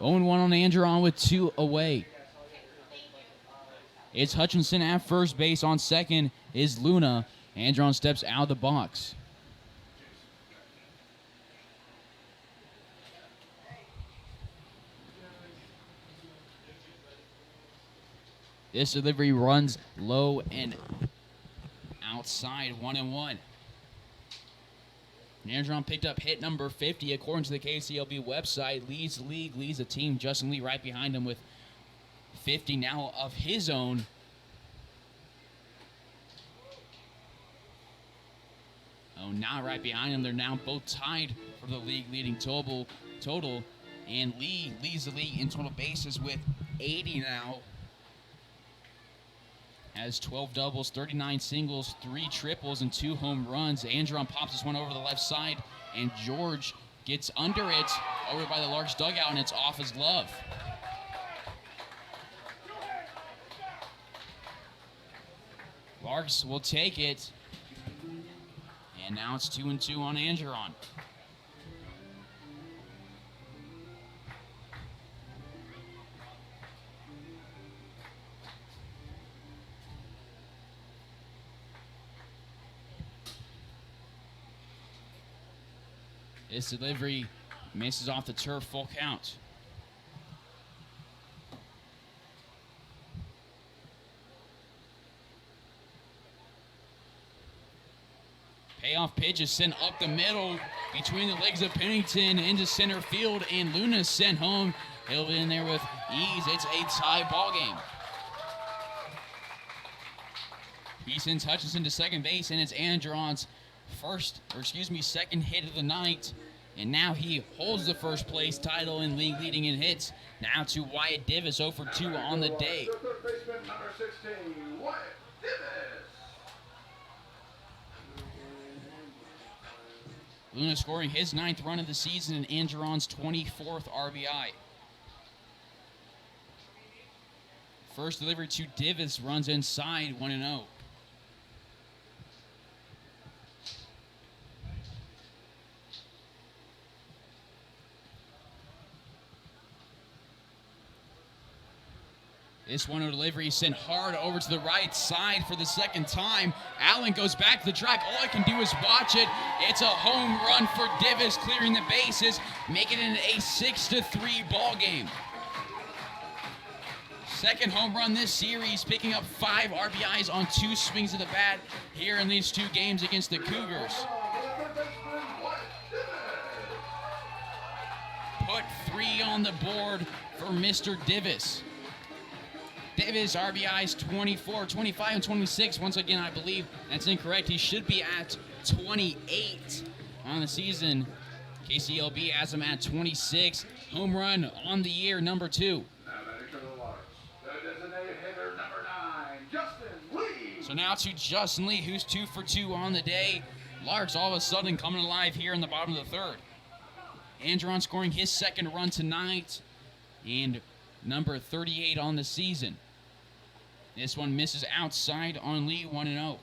One on Angeron with 2 away. It's Hutchinson at first base. On second is Luna. Angeron steps out of the box. This delivery runs low and outside, 1-1. Angeron picked up hit number 50, according to the KCLB website. Leads the league, leads the team. Justin Lee right behind him with 50 now of his own. Oh, not right behind him. They're now both tied for the league leading total. And Lee leads the league in total bases with 80 now. Has 12 doubles, 39 singles, 3 triples, and 2 home runs. Angeron pops this one over the left side, and George gets under it, over by the Larks dugout, and it's off his glove. Larks will take it, and now it's 2-2 on Angeron. This delivery misses off the turf, full count. Payoff pitch is sent up the middle between the legs of Pennington into center field, and Luna sent home. He'll be in there with ease. It's a tie ball game. He sends Hutchinson to second base, and it's Andron's second hit of the night. And now he holds the first place title in league leading in hits. Now to Wyatt Divis, 0 for 2 on the day. Third baseman, number 16, Wyatt Divis. Luna scoring his 9th run of the season and Andron's 24th RBI. First delivery to Divis, runs inside, 1-0. This 1-0 delivery sent hard over to the right side for the second time. Allen goes back to the track. All I can do is watch it. It's a home run for Divis, clearing the bases, making it a 6-3 ball game. Second home run this series, picking up 5 RBIs on 2 swings of the bat here in these 2 games against the Cougars. Put 3 on the board for Mr. Divis. Divis RBIs 24, 25, and 26. Once again, I believe that's incorrect. He should be at 28 on the season. KCLB has him at 26. Home run on the year, number 2. So now to Justin Lee, who's 2 for 2 on the day. Larks all of a sudden coming alive here in the bottom of the third. Andron scoring his 2nd run tonight, and number 38 on the season. This one misses outside on Lee, 1-0.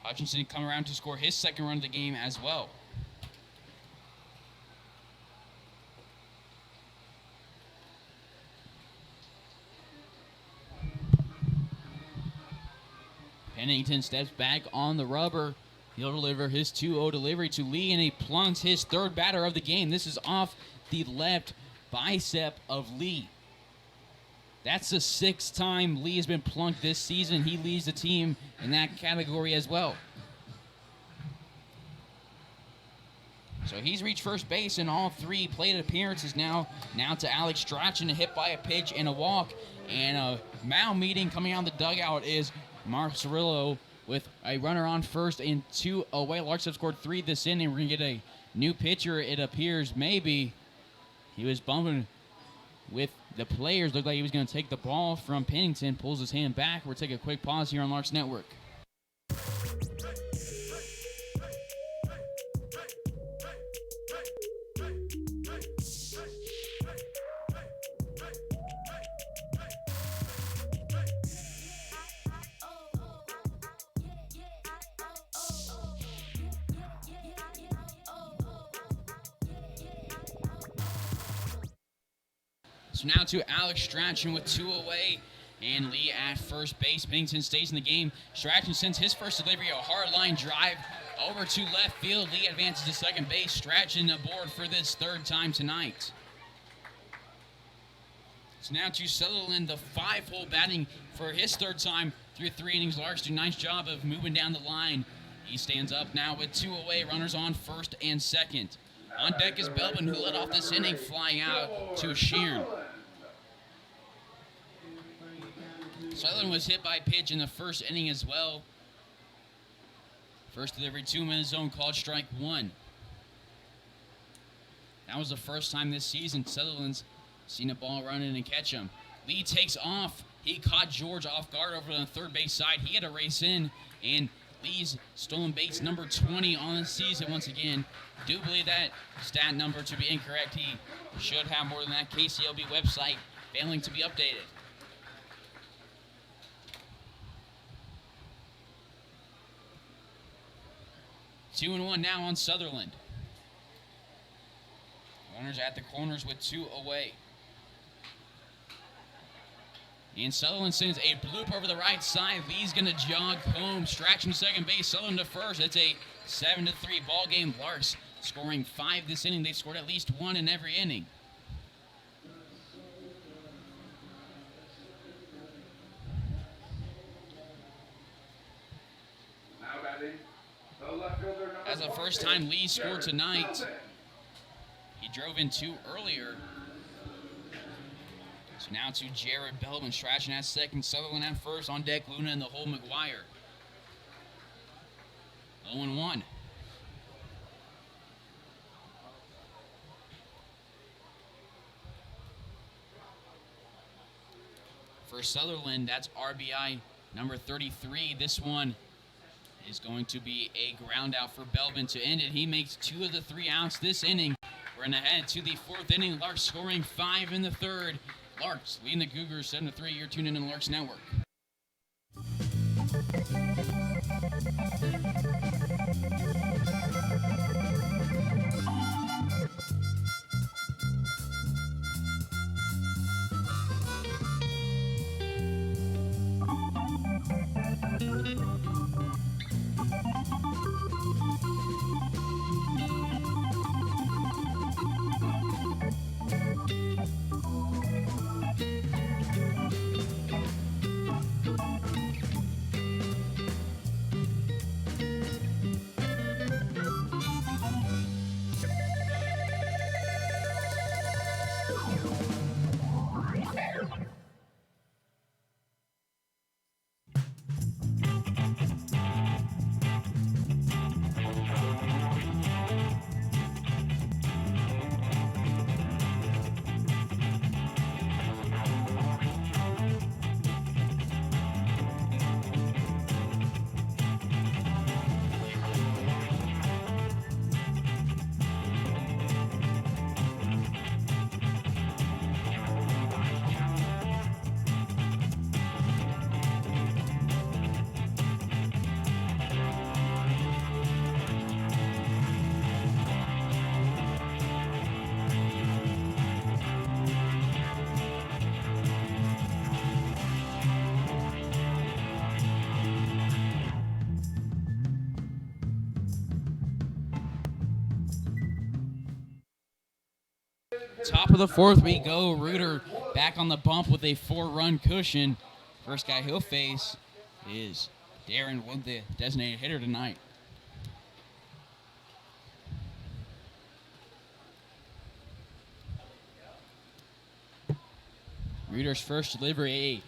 Hutchinson come around to score his 2nd run of the game as well. Pennington steps back on the rubber. He'll deliver his 2-0 delivery to Lee, and he plunks his 3rd batter of the game. This is off the left bicep of Lee. That's the 6th time Lee has been plunked this season. He leads the team in that category as well. So he's reached first base in all 3 plate appearances now. Now to Alex Strachan, hit by a pitch and a walk. And a mound meeting coming out of the dugout is Mark Cirillo with a runner on first and 2 away. Larks have scored 3 this inning. We're going to get a new pitcher, it appears, maybe. He was bumping with the players. Looked like he was going to take the ball from Pennington. Pulls his hand back. We'll take a quick pause here on Larks Network. So now to Alex Strachan with 2 away, and Lee at first base. Pennington stays in the game. Strachan sends his first delivery, a hard line drive over to left field. Lee advances to second base. Strachan aboard for this 3rd time tonight. So now to Sutherland, the 5-hole batting for his 3rd time through 3 innings. Larks do a nice job of moving down the line. He stands up now with 2 away, runners on first and 2nd. On deck is Belbin, who led off this inning, flying out to Sheeran. Sutherland was hit by a pitch in the 1st inning as well. First delivery to him in his zone, called strike 1. That was the first time this season Sutherland's seen a ball run in and catch him. Lee takes off. He caught George off guard over on the 3rd base side. He had to race in, and Lee's stolen base number 20 on the season once again. Do believe that stat number to be incorrect. He should have more than that. KCLB website failing to be updated. 2-1 now on Sutherland. Runners at the corners with 2 away. And Sutherland sends a bloop over the right side. Lee's going to jog home. Strachan second base. Sutherland to first. It's a 7-3 ball game. Larks scoring 5 this inning. They've scored at least 1 in every inning. Now batting, As a first-time lead score tonight. He drove in 2 earlier. So now to Jared Belvin, Strachan at second, Sutherland at first, on deck Luna and the whole McGuire. 0-1. For Sutherland, that's RBI number 33. This one is going to be a ground out for Belvin to end it. He makes 2 of the 3 outs this inning. We're in ahead to the 4th inning. Larks scoring 5 in the 3rd. Larks leading the Cougars 7-3. You're tuned in on the Larks Network. Top of the 4th we go. Reuter back on the bump with a 4-run cushion. First guy he'll face is Darren Wood, the designated hitter tonight. Reuter's first delivery,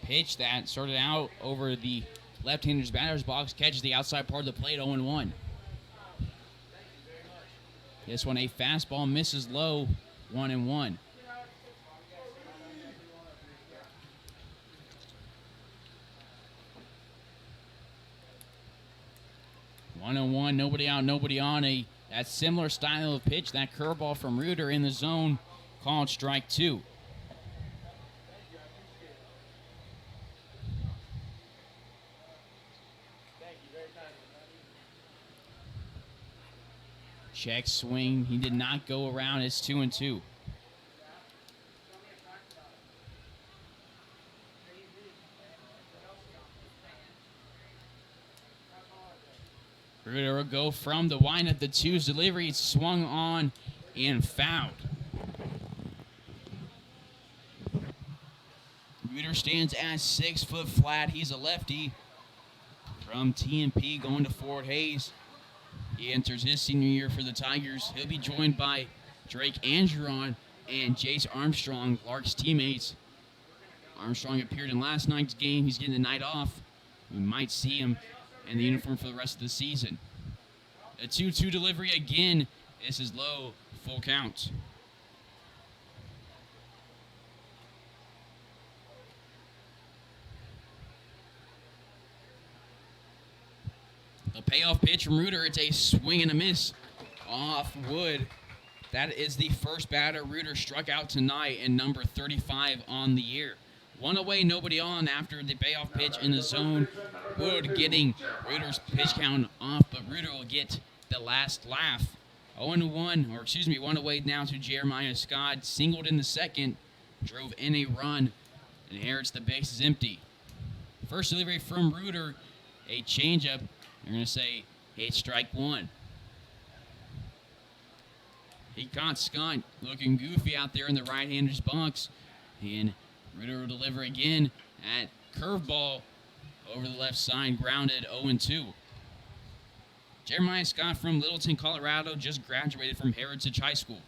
a pitch that started out over the left-hander's batter's box, catches the outside part of the plate, 0-1. This one, a fastball, misses low, 1-1. One and one, nobody out, nobody on. That similar style of pitch, that curveball from Reuter in the zone, called strike 2. Check swing. He did not go around. It's 2-2. Reuter will go from the windup. The 2's delivery swung on and fouled. Reuter stands at 6 foot flat. He's a lefty from TMP going to Fort Hays. He enters his senior year for the Tigers. He'll be joined by Drake Angeron and Jace Armstrong, Larks teammates. Armstrong appeared in last night's game. He's getting the night off. We might see him in the uniform for the rest of the season. A 2-2 delivery again. This is low, full count. The payoff pitch from Reuter, it's a swing and a miss off Wood. That is the first batter Reuter struck out tonight, and number 35 on the year. One away, nobody on after the payoff pitch in the zone. Wood getting Reuter's pitch count off, but Reuter will get the last laugh. 0-1, one away now to Jeremiah Scott. Singled in the second, drove in a run, and inherits the bases empty. First delivery from Reuter, a changeup. They're going to say it's strike 1. He caught Scott looking goofy out there in the right-hander's box. And Reuter will deliver again at curveball over the left side, grounded 0-2. Jeremiah Scott from Littleton, Colorado, just graduated from Heritage High School.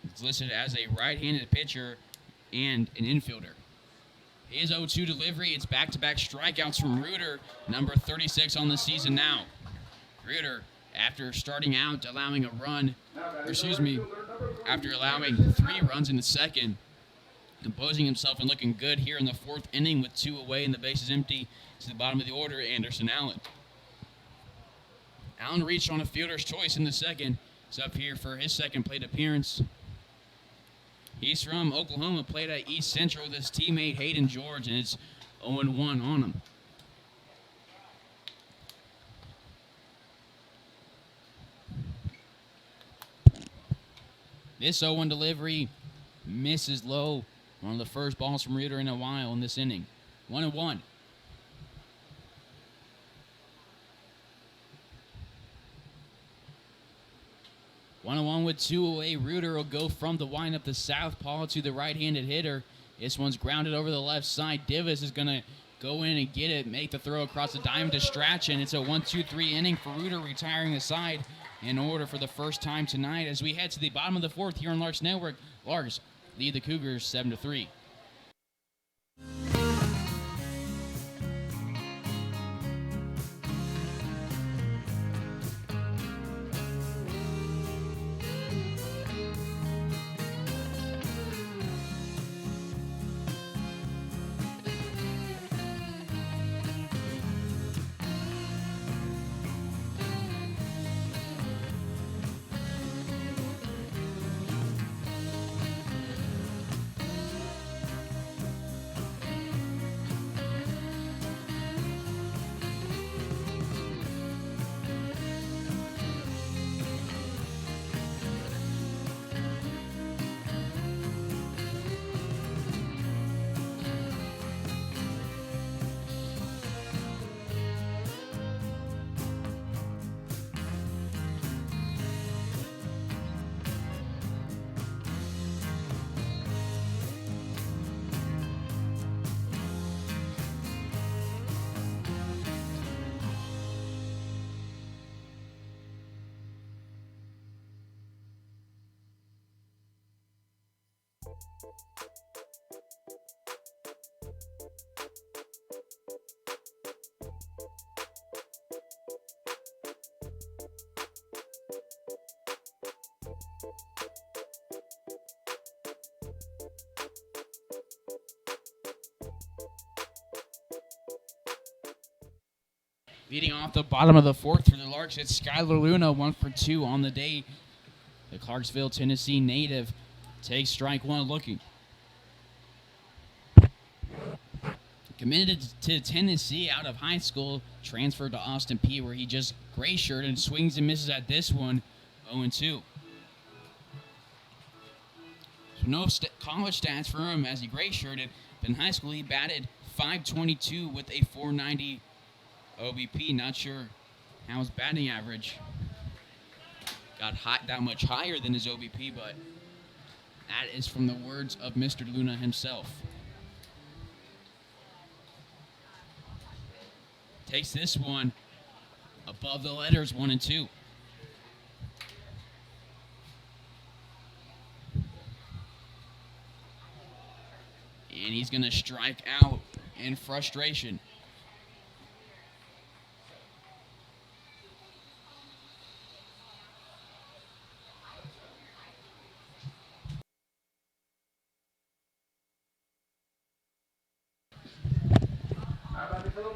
He's listed as a right-handed pitcher and an infielder. His 0-2 delivery, it's back-to-back strikeouts from Reuter, number 36 on the season now. Reuter, after starting out allowing after allowing 3 runs in the second, composing himself and looking good here in the 4th inning with 2 away and the bases empty to the bottom of the order, Anderson Allen. Allen reached on a fielder's choice in the second. He's up here for his second plate appearance. He's from Oklahoma, played at East Central with his teammate Hayden George, and it's 0-1 on him. This 0-1 delivery misses low. One of the first balls from Reuter in a while in this inning. 1-1. One with 2 away. Reuter will go from the windup the southpaw to the right-handed hitter. This one's grounded over the left side. Divis is going to go in and get it, make the throw across the diamond to Strachan. It's a 1-2-3 inning for Reuter, retiring the side in order for the first time tonight as we head to the bottom of the 4th here on Larks Network. Larks lead the Cougars 7-3. Leading off the bottom of the 4th for the Larks, it's Skylar Luna, 1 for 2 on the day. The Clarksville, Tennessee native takes strike 1 looking. Committed to Tennessee out of high school, transferred to Austin P where he just gray shirted and swings and misses at this one, 0-2. So no college stats for him as he gray shirted, but in high school he batted .522 with a .490 OBP. Not sure how his batting average got that much higher than his OBP, but that is from the words of Mr. Luna himself. Takes this one above the letters 1 and 2. And he's going to strike out in frustration.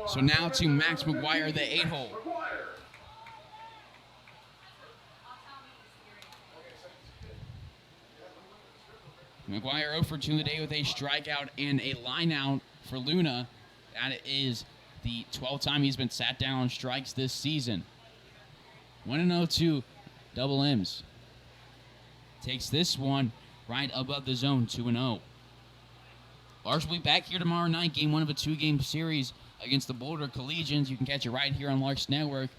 So now to Max McGuire, the 8-hole. McGuire 0 for 2 in the day with a strikeout and a line out for Luna. That is the 12th time he's been sat down on strikes this season. 1-0 to Double M's. Takes this one right above the zone, 2-0. Larks will be back here tomorrow night, game 1 of a 2-game series against the Boulder Collegians. You can catch it right here on Larks Network.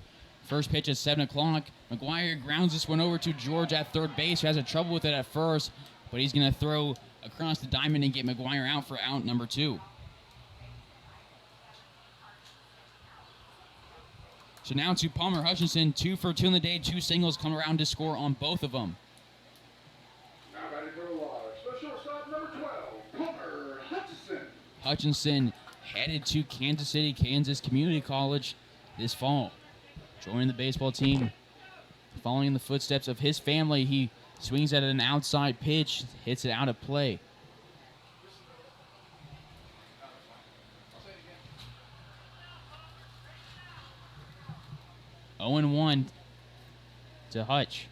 First pitch at 7 o'clock. McGuire grounds this one over to George at third base, who has a trouble with it at first, but he's going to throw across the diamond and get McGuire out for out number 2. So now to Palmer Hutchinson, 2 for 2 in the day, 2 singles, come around to score on both of them. Now batting for the Larks, the shortstop, number 12, Palmer Hutchinson. Hutchinson headed to Kansas City, Kansas Community College this fall. Joining the baseball team, following in the footsteps of his family, he swings at an outside pitch, hits it out of play. Oh and 1 to Hutch.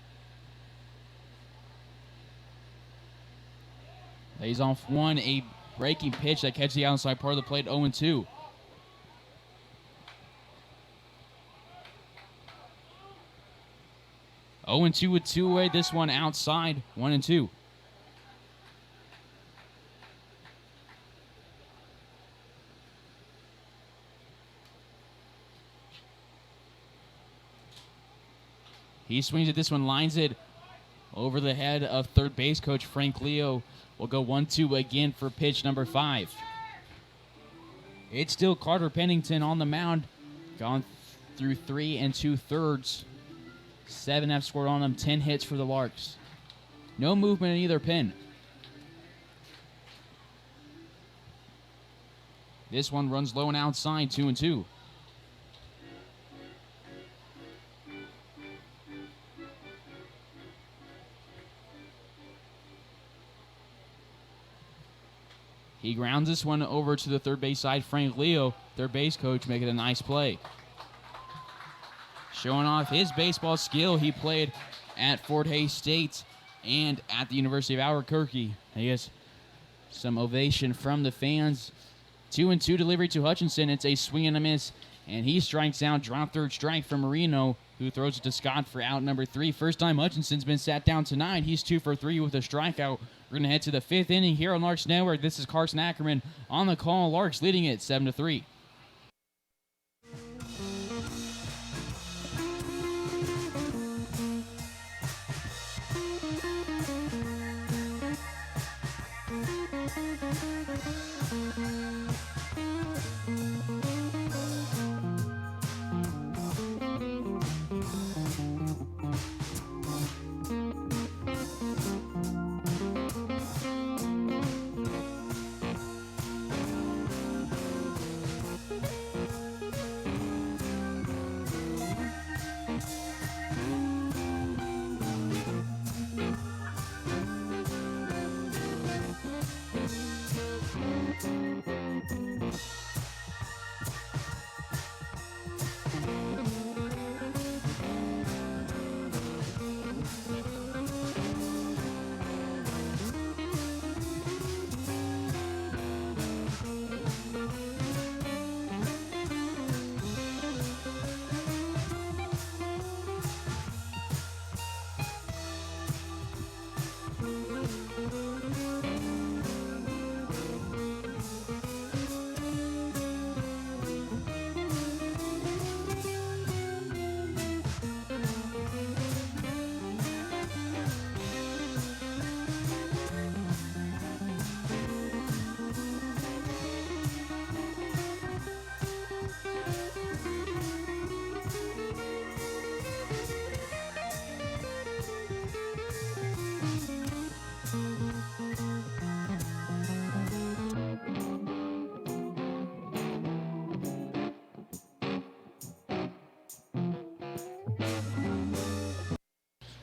Lays off one, a breaking pitch that catches the outside part of the plate, 0 and 2. Oh and 2 with 2 away. This one outside, 1 and 2. He swings at this one, lines it over the head of third base coach Frank Leo. Will go 1-2 again for pitch number 5. It's still Carter Pennington on the mound. Gone through 3 2/3. 7 have scored on him, 10 hits for the Larks. No movement in either pin. This one runs low and outside, 2 and 2. He grounds this one over to the third base side. Frank Leo, third base coach, making a nice play. Showing off his baseball skill. He played at Fort Hays State and at the University of Albuquerque. He has some ovation from the fans. 2 and 2 delivery to Hutchinson. It's a swing and a miss, and he strikes out. Drop third strike from Marino, who throws it to Scott for out number 3. First time Hutchinson's been sat down tonight. He's 2 for 3 with a strikeout. We're going to head to the 5th inning here on Larks Network. This is Carson Ackerman on the call. Larks leading it 7-3.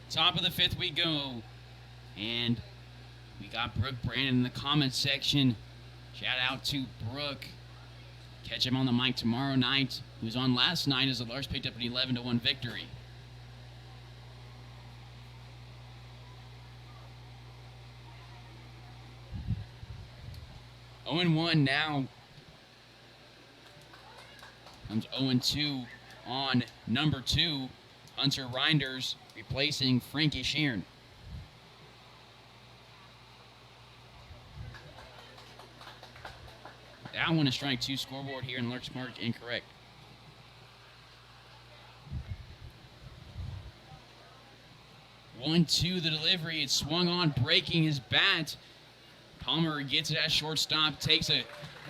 Top of the 5th we go, and we got Brooke Brandon in the comments section. Shout out to Brooke. Catch him on the mic tomorrow night. He was on last night as the Larks picked up an 11-1 victory. Oh and 1 now. Comes 0 and 2 on number 2. Hunter Reinders replacing Frankie Sheeran. That one is strike 2 scoreboard here in Larks mark incorrect. One, 2 the delivery. It's swung on, breaking his bat. Palmer gets it at shortstop, takes a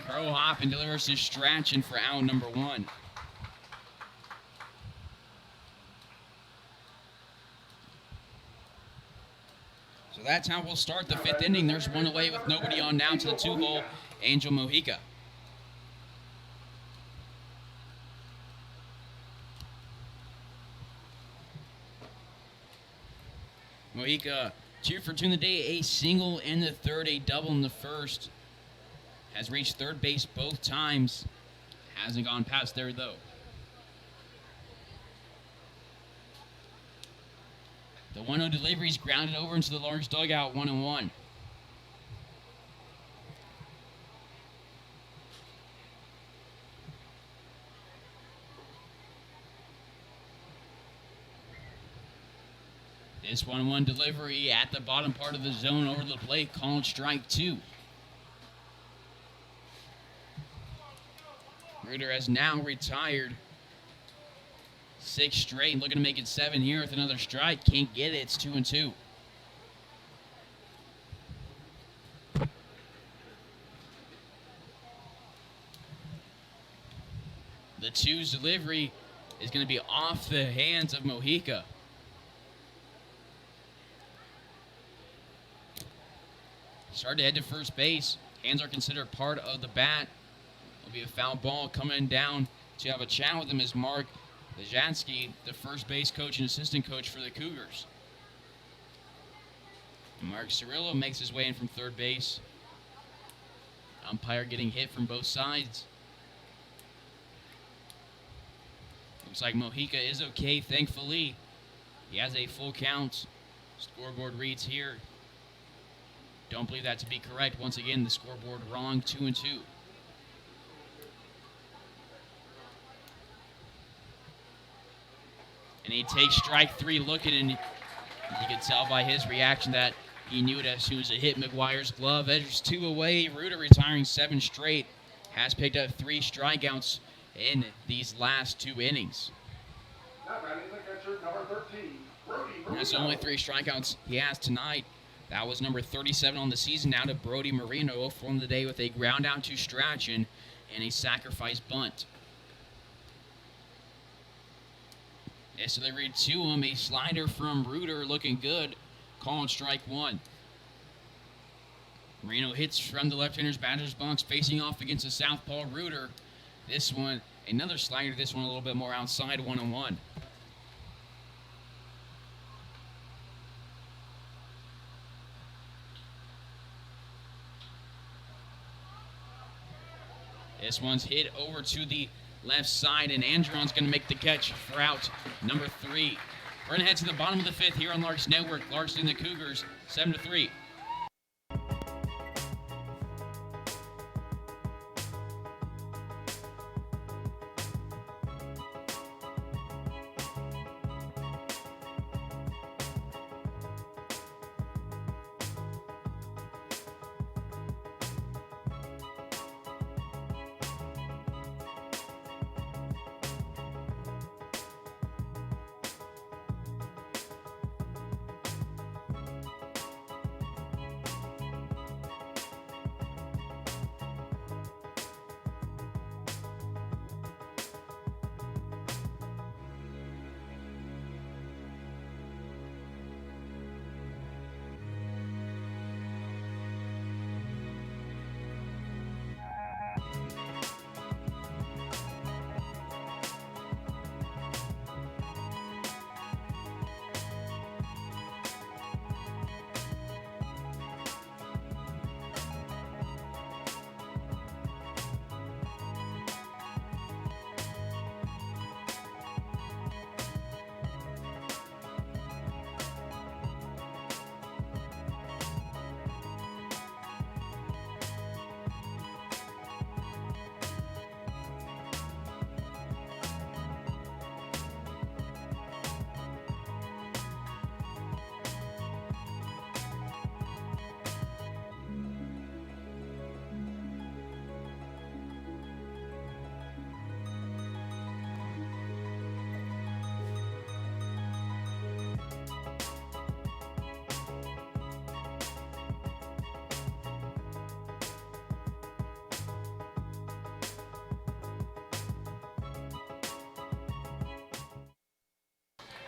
crow hop and delivers to Strachan for out number 1. So that's how we'll start the 5th inning. There's one away with nobody on down to the 2-hole, Angel Mojica. Mojica, 2 for 2 in the day, a single in the 3rd, a double in the 1st. Has reached 3rd base both times. Hasn't gone past there, though. The 1-0 delivery is grounded over into the Larks dugout, 1-1. This 1-1 delivery at the bottom part of the zone over the plate, called strike 2. Reuter has now retired 6 straight, looking to make it 7 here with another strike. Can't get it. It's 2-2. The 2's delivery is going to be off the hands of Mojica. Started to head to first base. Hands are considered part of the bat. It'll be a foul ball. Coming down to have a chat with him is Mark Lajansky, the first base coach and assistant coach for the Cougars. Mark Cirillo makes his way in from third base. Umpire getting hit from both sides. Looks like Mojica is okay, thankfully. He has a full count. Scoreboard reads here. Don't believe that to be correct. Once again, the scoreboard wrong, 2-2. And he takes strike 3 looking, and you can tell by his reaction that he knew it as soon as it hit McGuire's glove. Edges 2 away. Reuter retiring 7 straight. Has picked up 3 strikeouts in these last 2 innings. And that's the only 3 strikeouts he has tonight. That was number 37 on the season, now to Brody Marino from the day with a ground out to Strachan and a sacrifice bunt. Yes, so they read to him, a slider from Reuter looking good, calling strike 1. Marino hits from the left-hander's batter's box, facing off against the southpaw Reuter. This one, another slider, this one a little bit more outside, 1-1. This one's hit over to the left side, and Andron's going to make the catch for out number 3. We're going to head to the bottom of the 5th here on Larks Network. Larks in the Cougars, 7-3.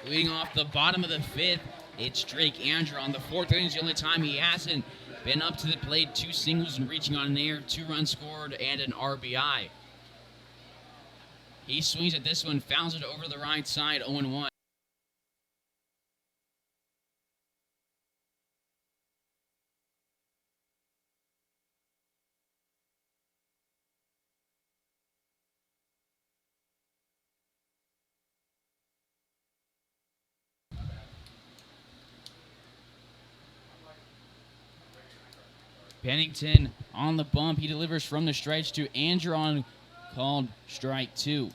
Leading off the bottom of the 5th, It's Drake Andrew on the fourth inning. It's the only time he hasn't been up to the plate. 2 singles and reaching on an air, 2 runs scored, and an RBI. He swings at this one, fouls it over the right side, 0-1. Pennington on the bump. He delivers from the stretch to Andrew on called strike 2.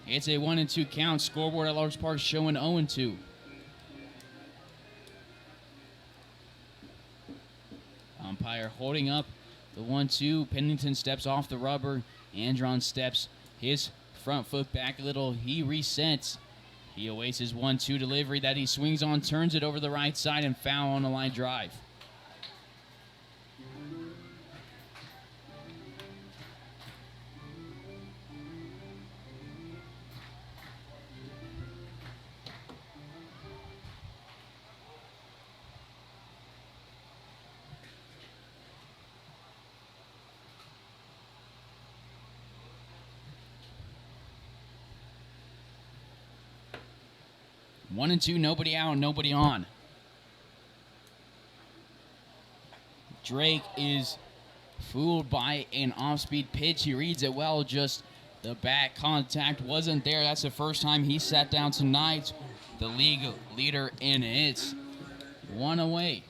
It's a 1-2 count. Scoreboard at Larks Park showing 0-2. Umpire holding up the 1-2. Pennington steps off the rubber. Andron steps his front foot back a little. He resets. He awaits his 1-2 delivery that he swings on, turns it over the right side, and foul on the line drive. One and two, nobody out, nobody on. Drake is fooled by an off-speed pitch. He reads it well, just the bat contact wasn't there. That's the first time he sat down tonight. The league leader in hits. One away.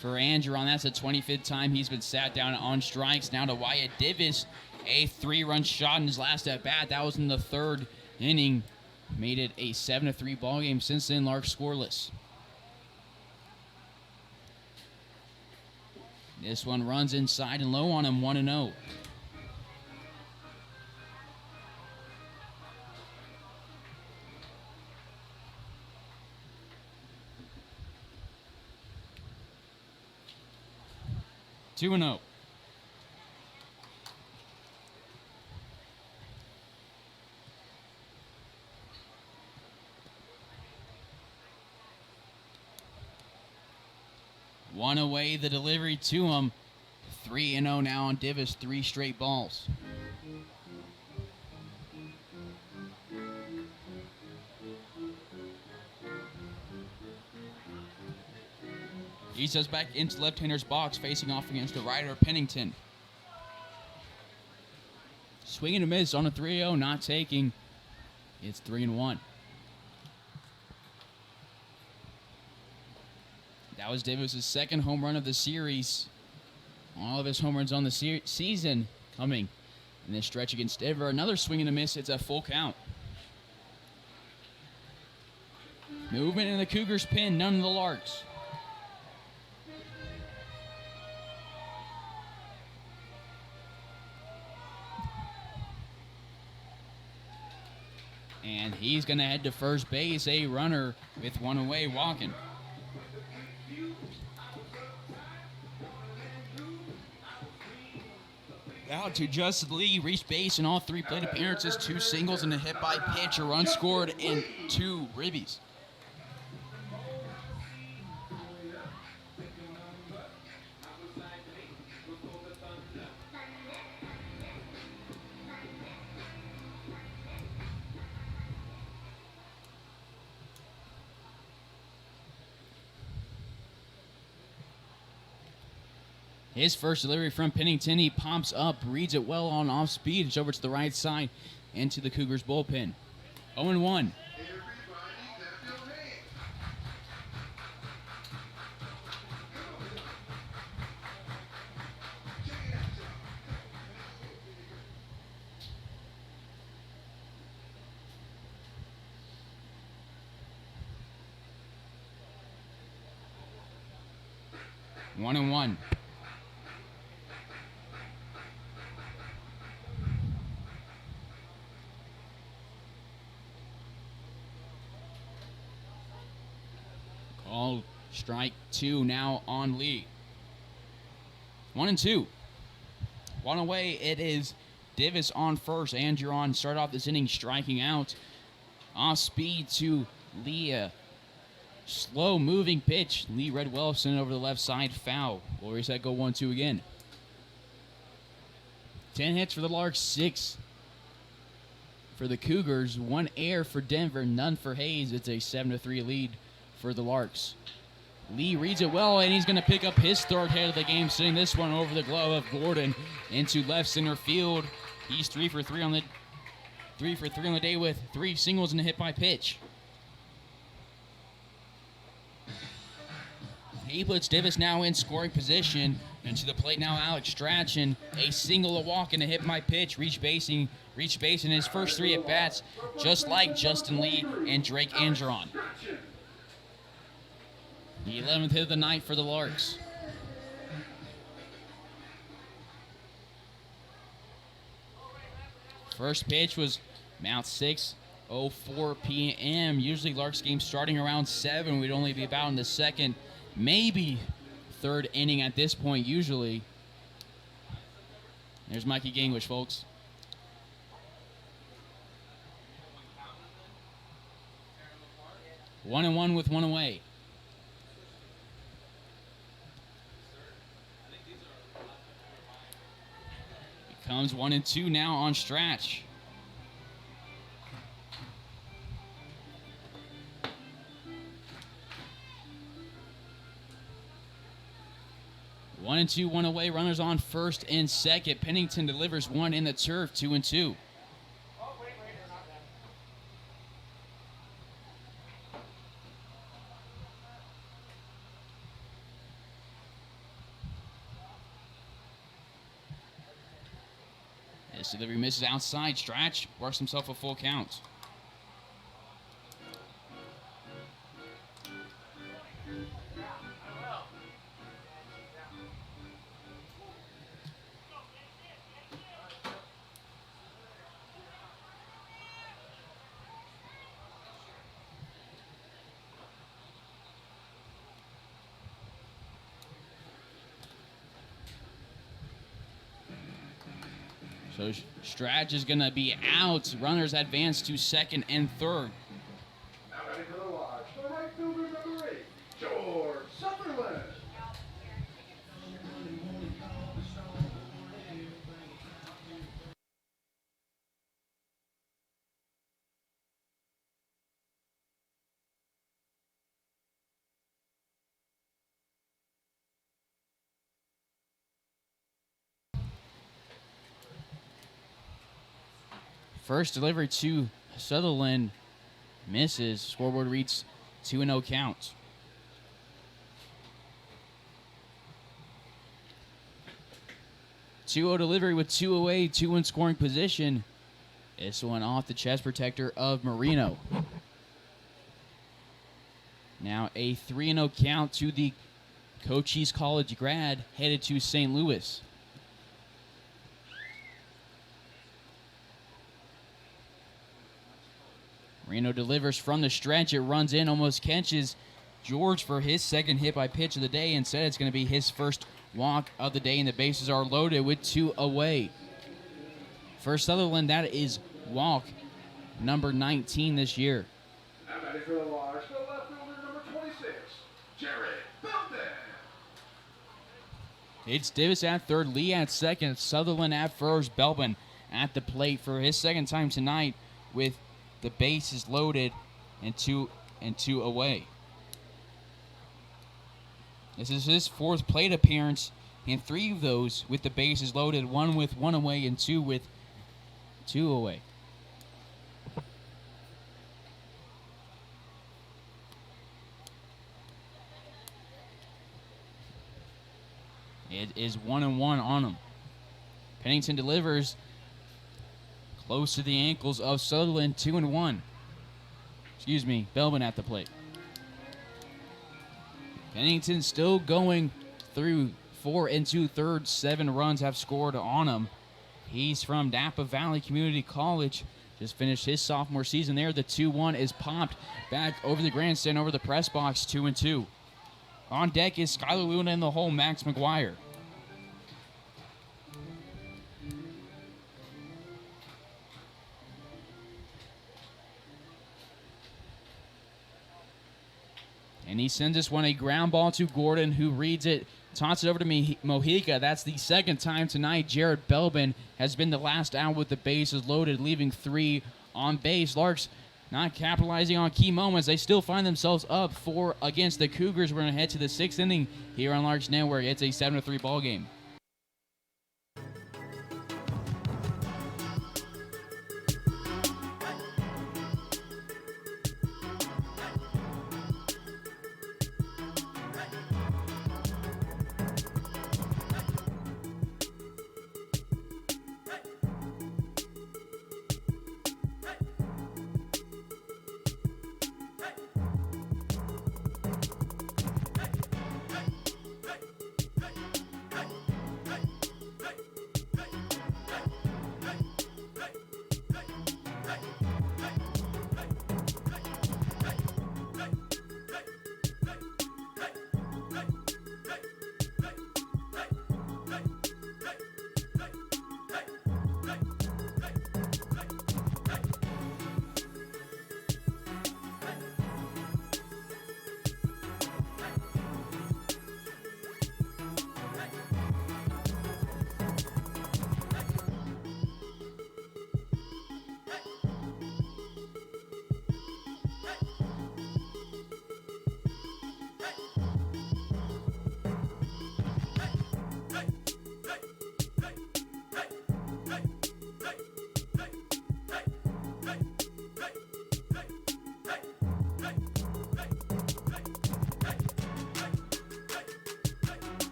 For Andron, that's the 25th time he's been sat down on strikes. Now to Wyatt Divis. A 3-run shot in his last at-bat. That was in the third inning. Made it a 7-3 ball game. Since then, Larks scoreless. This one runs inside and low on him, 1-0. Two and 0. One away, the delivery to him. 3-0 now on Divis, 3 straight balls. He steps back into left-hander's box, facing off against the righter, Pennington. Swing and a miss on a 3-0, not taking. It's 3-1. That was Davis' second home run of the series. All of his home runs on the season coming in this stretch against Denver. Another swing and a miss. It's a full count. Movement in the Cougars' pin. None of the Larks. And he's going to head to first base. A runner with one away walking. Out to Justin Lee, reached base in all 3 plate appearances, 2 singles and a hit by pitch, a run scored, and 2 ribbies. His first delivery from Pennington, he pumps up, reads it well on off speed. It's over to the right side into the Cougars bullpen. 0-1. One and one. Called strike 2 now on Lee. 1 and 2. One away. It is Divis on first. Andreon started off this inning striking out. Off speed to Lee. Slow moving pitch. Lee Redwell sent it over the left side. Foul. We'll reset, go 1-2 again. 10 hits for the Larks, 6 for the Cougars. 1 error for Denver, none for Hays. It's a 7-3 lead for the Larks. Lee reads it well, and he's going to pick up his third hit of the game, sending this one over the glove of Gordon into left center field. He's 3 for 3 on the day with 3 singles and a hit by pitch. He puts Divis now in scoring position. And to the plate now, Alex Strachan. A single, a walk, and a hit by pitch. Reach base in his first 3 at-bats, just like Justin Lee and Drake Andron. The 11th hit of the night for the Larks. First pitch was Mount 6:04 p.m. Usually Larks games starting around 7. We'd only be about in the second, maybe third inning at this point usually. There's Mikey Gangwish, folks. One and one with 1 away. Becomes 1-2 now on Stratch. One and two, 1 away. Runners on first and second. Pennington delivers one in the turf. 2-2. This delivery misses outside. Stratch works himself a full count. So Stratch is going to be out. Runners advance to second and third. Now ready for the watch. The right fielder, number 8, George Sutherland. First delivery to Sutherland misses. Scoreboard reads 2-0 count. Two-0 delivery with 2 away, 2 in scoring position. This one off the chest protector of Marino. Now a 3-0 count to the Cochise College grad headed to St. Louis. Marino delivers from the stretch. It runs in, almost catches George for his second hit by pitch of the day. Instead, it's going to be his first walk of the day, and the bases are loaded with 2 away. For Sutherland, that is walk number 19 this year. Now ready for the watch. The left fielder, number 26, Jared Belden. It's Divis at third, Lee at second, Sutherland at first, Belbin at the plate for his second time tonight with the bases loaded and two away. This is his 4th plate appearance, and 3 of those with the bases loaded, 1 with 1 away and 2 with 2 away. It is 1-1 on him. Pennington delivers close to the ankles of Sutherland, 2-1. Excuse me, Belbin at the plate. Pennington still going through 4 2/3. 7 runs have scored on him. He's from Napa Valley Community College. Just finished his sophomore season there. The 2-1 is popped back over the grandstand, over the press box, 2-2. On deck is Skylar Luna in the hole, Max McGuire. And he sends this one a ground ball to Gordon, who reads it, tosses it over to Mojica. That's the second time tonight. Jared Belbin has been the last out with the bases loaded, leaving 3 on base. Larks not capitalizing on key moments. They still find themselves up 4 against the Cougars. We're going to head to the 6th inning here on Larks Network. It's a 7-3 ball game.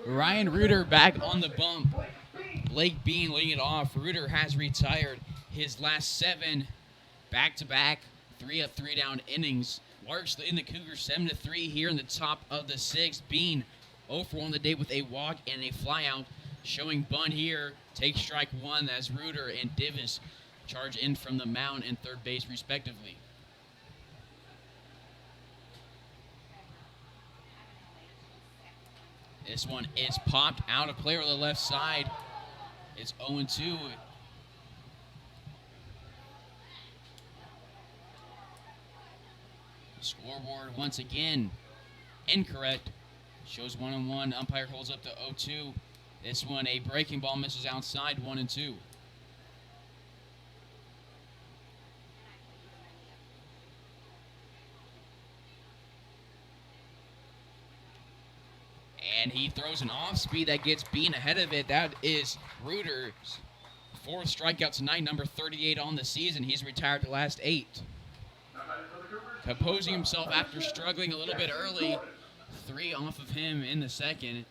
Ryan Reuter back on the bump. Blake Bean leading it off. Reuter has retired his last 7 back-to-back 3-up, 3-down innings. Larks in the Cougars 7-3 here in the top of the 6th. Bean 0 for 1 on the day with a walk and a flyout. Showing bunt here. Takes strike 1 as Reuter and Divis charge in from the mound and third base respectively. This one is popped out of play on the left side. It's 0-2. Scoreboard once again incorrect. Shows 1-1. Umpire holds up to 0-2. This one, a breaking ball misses outside, 1-2. And he throws an off-speed that gets Bean ahead of it. That is Reuter's 4th strikeout tonight, number 38 on the season. He's retired the last 8. Composing himself after struggling a little bit early. 3 off of him in the second.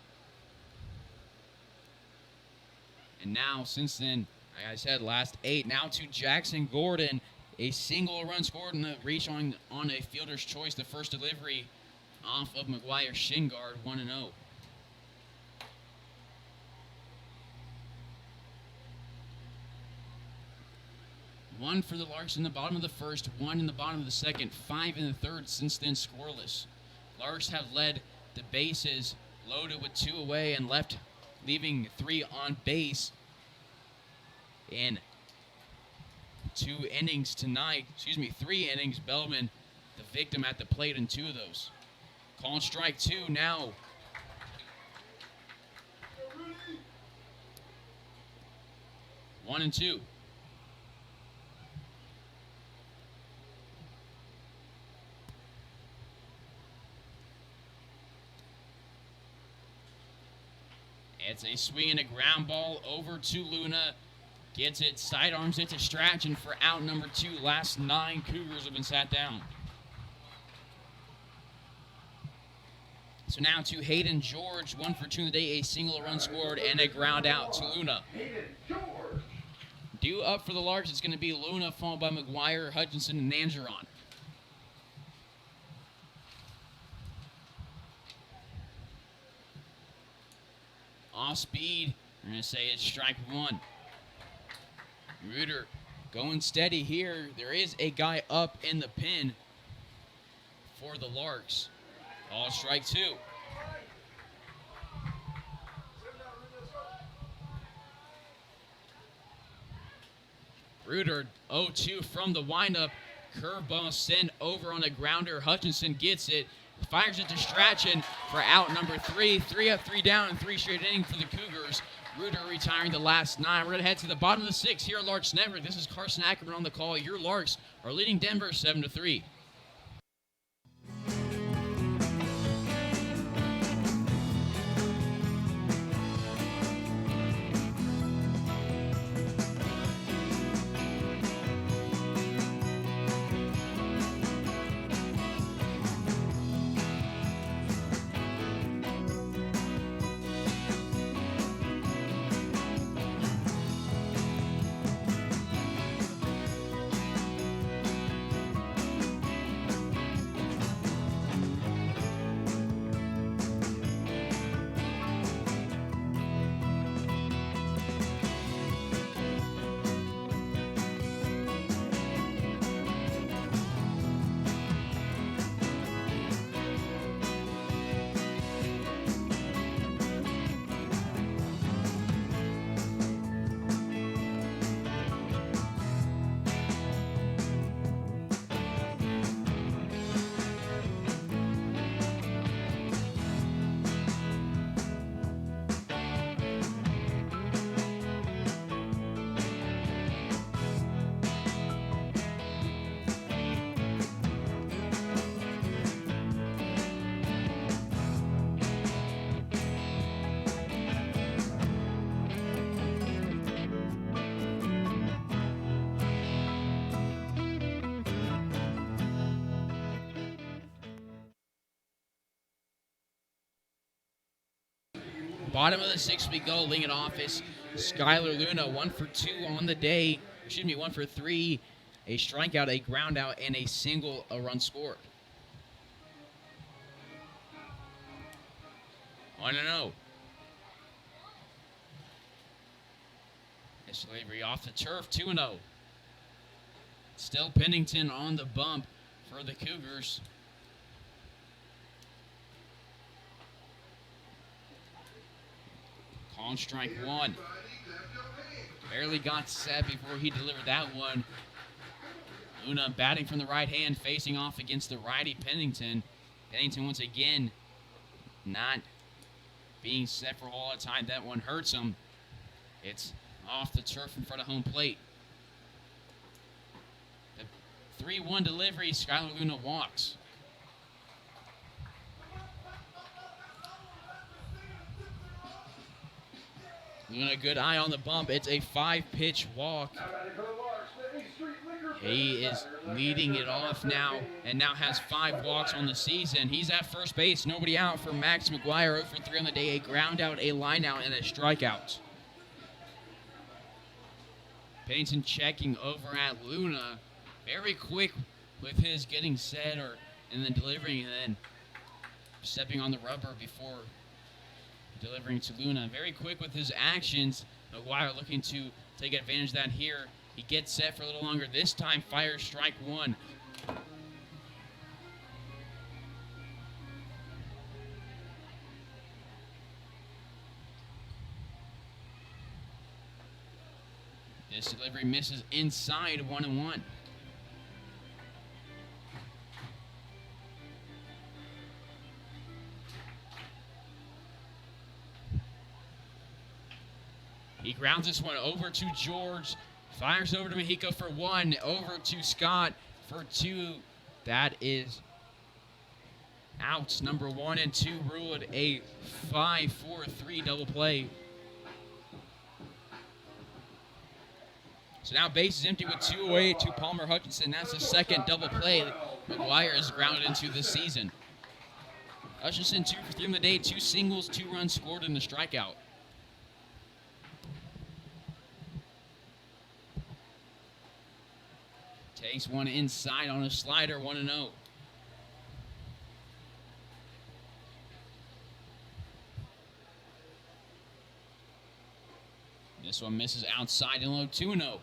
And now, since then, like I said, last 8. Now to Jackson Gordon. A single run scored in the reach on a fielder's choice. The first delivery off of McGuire's shin guard, 1-0. One for the Larks in the bottom of the first, 1 in the bottom of the second, 5 in the third, since then scoreless. Larks have led the bases loaded with 2 away and leaving 3 on base in 2 innings tonight. 3 innings. Bellman, the victim at the plate in 2 of those. Called strike 2 now. One and 2. It's a swing and a ground ball over to Luna. Gets it, sidearms it to Strachan for out number 2. Last 9 Cougars have been sat down. So now to Hayden George, 1 for 2 in the day, a single run scored and a ground out to Luna. Due up for the Larks, it's going to be Luna, followed by McGuire, Hutchinson, and Nangeron. Off speed, we're going to say it's strike 1. Reuter going steady here. There is a guy up in the pin. for the Larks. All strike 2. Reuter 0-2 from the windup. Curveball sent over on a grounder. Hutchinson gets it. Fires it to Strachan for out number 3. 3 up, 3 down, and 3 straight innings for the Cougars. Reuter retiring the last 9. We're going to head to the bottom of the 6th here at Larks Network. This is Carson Ackerman on the call. Your Larks are leading Denver 7-3. Bottom of the 6th we go. Leading it off is Skylar Luna. 1 for 2 on the day. 1 for 3. A strikeout, a ground out, and a single, a run scored. 1-0. This delivery off the turf. 2-0. Still Pennington on the bump for the Cougars. On strike 1. Barely got set before he delivered that one. Luna batting from the right hand, facing off against the righty Pennington. Pennington once again not being set for all the time. That one hurts him. It's off the turf in front of home plate. The 3-1 delivery, Skylar Luna walks. Luna, good eye on the bump. It's a 5-pitch walk. He is leading it off now and now has 5 walks on the season. He's at first base. Nobody out for Max McGuire. 0 for 3 on the day. A ground out, a line out, and a strikeout. Pennington checking over at Luna. Very quick with his getting set and then delivering and then stepping on the rubber before delivering to Luna. Very quick with his actions. McGuire looking to take advantage of that here. He gets set for a little longer. This time fires strike 1. This delivery misses inside 1-1. He grounds this one over to George. Fires over to Mexico for 1. Over to Scott for 2. That is outs. Number 1 and 2 ruled a 5-4-3 double play. So now base is empty with 2 away to Palmer Hutchinson. That's the second double play McGuire is grounded into this season. Hutchinson 2 for 3 on the day. 2 singles, 2 runs scored, and a strikeout. Takes one inside on a slider, 1-0. This one misses outside and low, 2-0.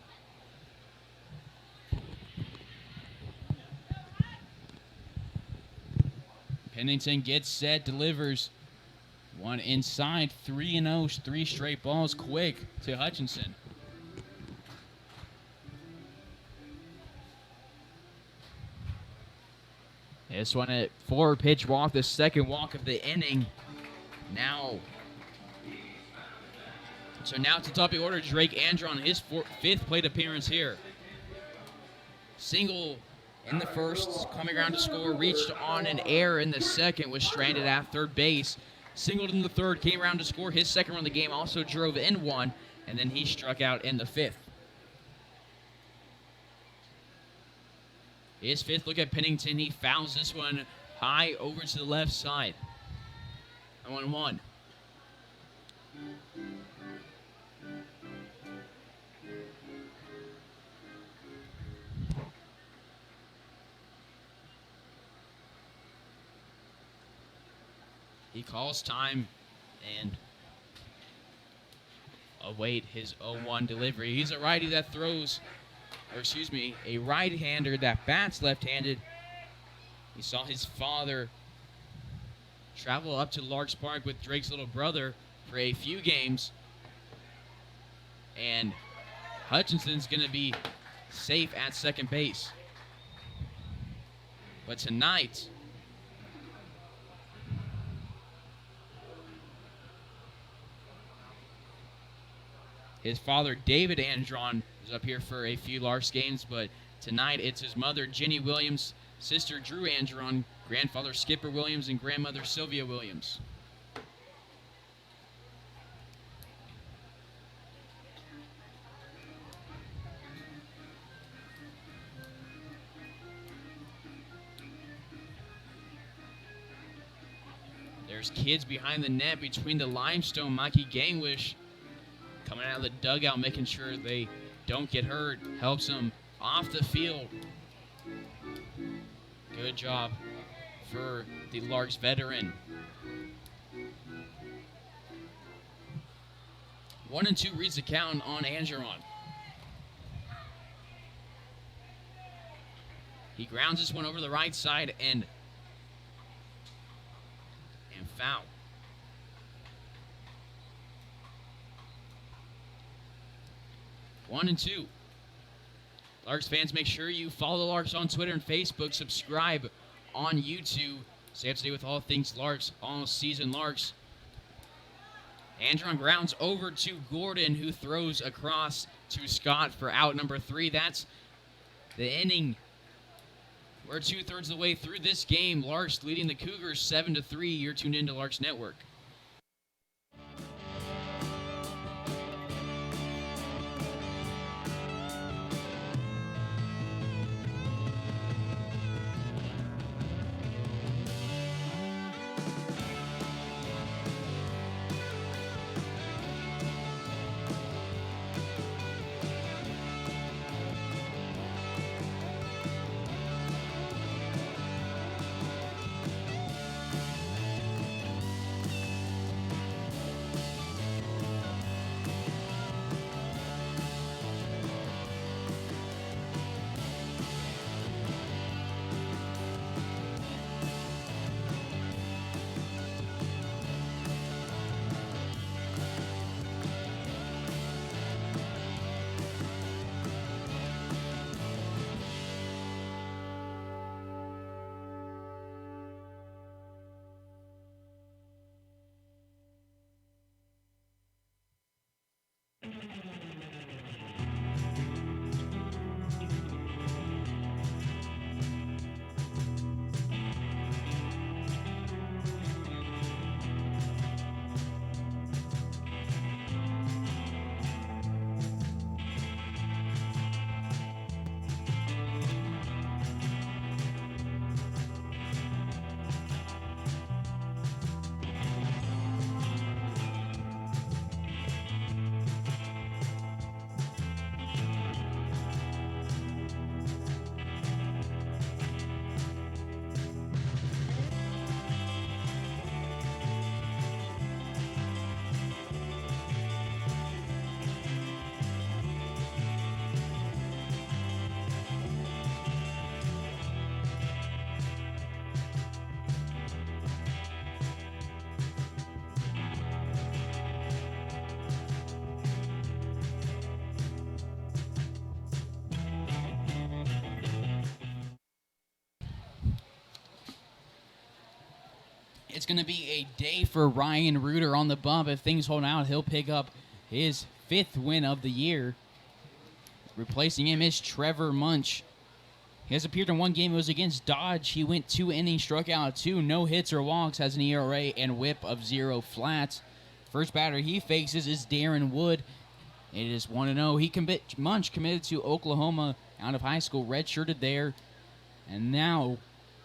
Pennington gets set, delivers. One inside, 3-0, 3 straight balls quick to Hutchinson. This one at 4-pitch walk, the second walk of the inning. Now to the top of the order, Drake Andron, his 5th plate appearance here. Single in the first, coming around to score, reached on an error in the second, was stranded at third base. Singled in the third, came around to score his second run of the game, also drove in one, and then he struck out in the 5th. His 5th look at Pennington. He fouls this one high over to the left side. 0-1. He calls time and await his 0-1 delivery. He's a righty that throws, a right-hander that bats left-handed. He saw his father travel up to Larks Park with Drake's little brother for a few games. And Hutchinson's going to be safe at second base. But tonight, his father, David Andron, is up here for a few Larks games, but tonight it's his mother, Jenny Williams, sister, Drew Andron, grandfather, Skipper Williams, and grandmother, Sylvia Williams. There's kids behind the net between the limestone. Mikey Gangwish coming out of the dugout, making sure they don't get hurt, helps them off the field. Good job for the Larks veteran. 1-2 reads the count on Angeron. He grounds this one over the right side and foul. One and two. Larks fans, make sure you follow the Larks on Twitter and Facebook. Subscribe on YouTube. Stay up to date with all things Larks, all season Larks. Andron grounds over to Gordon, who throws across to Scott for out number 3. That's the inning. We're 2/3 of the way through this game. Larks leading the Cougars 7-3. You're tuned into Larks Network. It's going to be a day for Ryan Reuter on the bump. If things hold out, he'll pick up his 5th win of the year. Replacing him is Trevor Munch. He has appeared in one game. It was against Dodge. He went 2 innings, struck out 2, no hits or walks, has an ERA and whip of 0 flats. First batter he faces is Darren Wood. It is 1-0. Munch committed to Oklahoma out of high school, redshirted there. And now,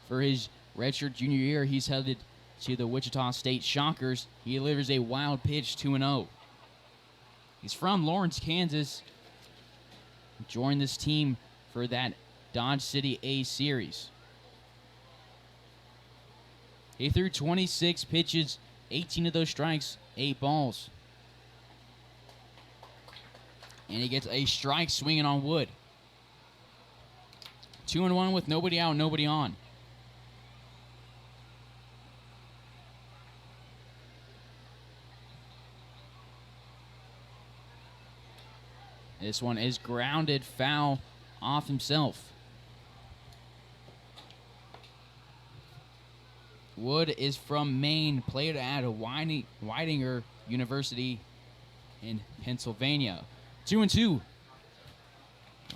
for his redshirt junior year, he's headed to the Wichita State Shockers. He delivers a wild pitch, 2-0. He's from Lawrence, Kansas. Joined this team for that Dodge City A series. He threw 26 pitches, 18 of those strikes, 8 balls. And he gets a strike swinging on Wood. 2-1 with nobody out, nobody on. This one is grounded foul off himself. Wood is from Maine, played at Weidinger University in Pennsylvania. 2-2.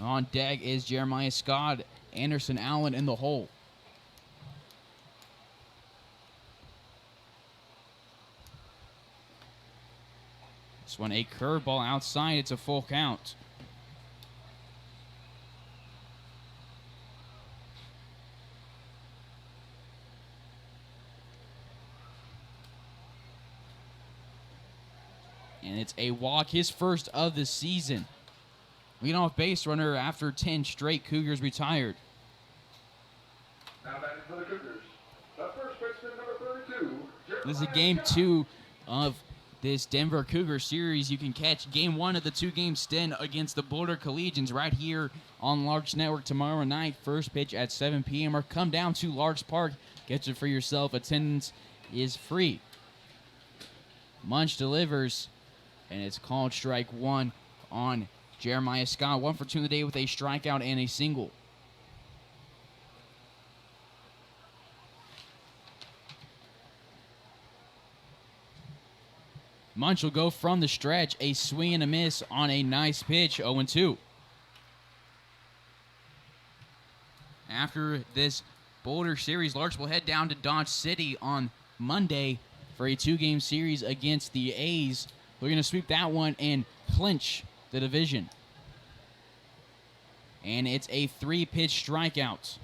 On deck is Jeremiah Scott, Anderson Allen in the hole. This one a curveball outside. It's a full count. And it's a walk, his first of the season. Leadoff base runner after 10 straight Cougars retired. Now batting for the Cougars, the first baseman, number 32. This is game 2 of this Denver Cougar series. You can catch game 1 of the 2-game stint against the Boulder Collegians right here on Larks Network tomorrow night. First pitch at 7 p.m. or come down to Larks Park. Get it for yourself. Attendance is free. Munch delivers, and it's called strike 1 on Jeremiah Scott. 1 for 2 in the day with a strikeout and a single. Munch will go from the stretch, a swing and a miss on a nice pitch, 0-2. After this Boulder series, Larks will head down to Dodge City on Monday for a 2-game series against the A's. We're going to sweep that one and clinch the division. And it's a 3-pitch strikeout.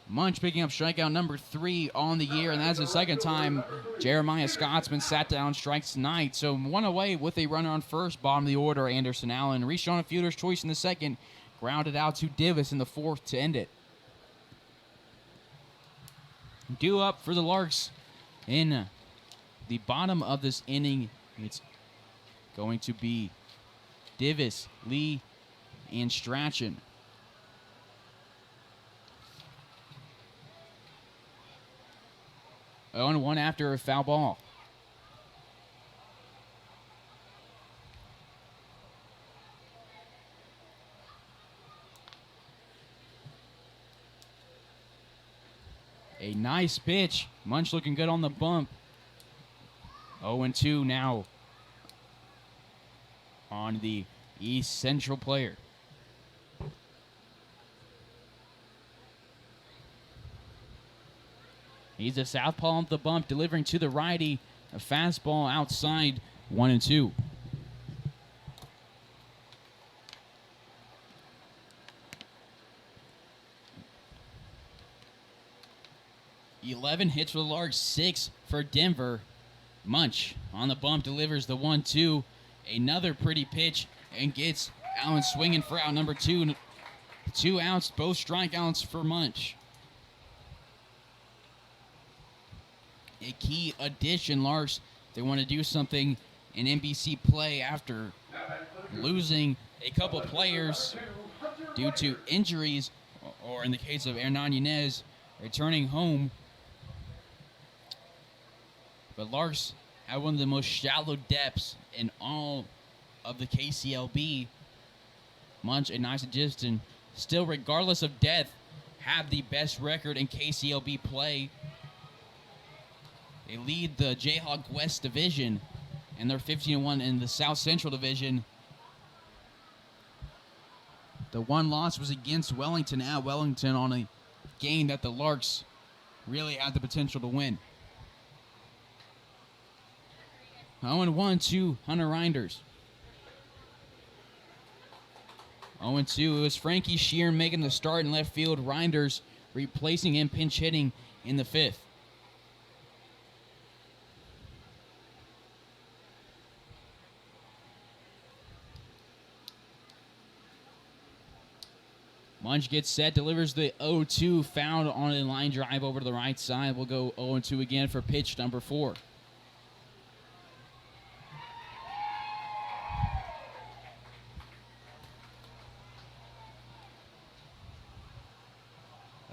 Munch picking up strikeout number 3 on the year, and that's the second time Jeremiah Scott's been sat down strikes tonight. So 1 away with a runner on first, bottom of the order, Anderson Allen. Reached on a fielder's choice in the second, grounded out to Divis in the 4th to end it. Due up for the Larks in the bottom of this inning. It's going to be Divis, Lee, and Strachan. 0-1 after a foul ball. A nice pitch. Munch looking good on the bump. 0-2 now on the East Central player. He's a southpaw on the bump, delivering to the righty. A fastball outside, 1-2. Hits for the Larks, 6 for Denver. Munch on the bump delivers the 1-2. Another pretty pitch and gets Allen swinging for out number 2. 2 outs, both strikeouts for Munch. A key addition, Larks. They want to do something in NBC play after losing a couple players due to injuries, or in the case of Hernan Yanez, returning home. But Larks have one of the most shallow depths in all of the KCLB. Munch, a nice addition. Still, regardless of depth, have the best record in KCLB play. They lead the Jayhawk West Division, and they're 15-1 in the South Central Division. The one loss was against Wellington at Wellington on a game that the Larks really had the potential to win. 0-1 to Hunter Reinders. 0-2, it was Frankie Shear making the start in left field. Reinders replacing him, pinch hitting in the 5th. Munch gets set, delivers the 0-2, found on a line drive over to the right side. We'll go 0-2 again for pitch number 4.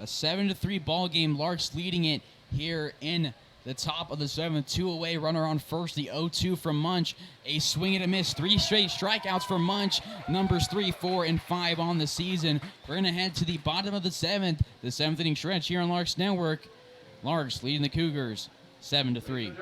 A 7-3 ball game. Larks leading it here in the top of the 7th. 2 away, runner on first. The 0-2 from Munch. A swing and a miss. 3 straight strikeouts for Munch. Numbers 3, 4, and 5 on the season. We're going to head to the bottom of the 7th. The 7th inning stretch here on Larks Network. Larks leading the Cougars 7-3.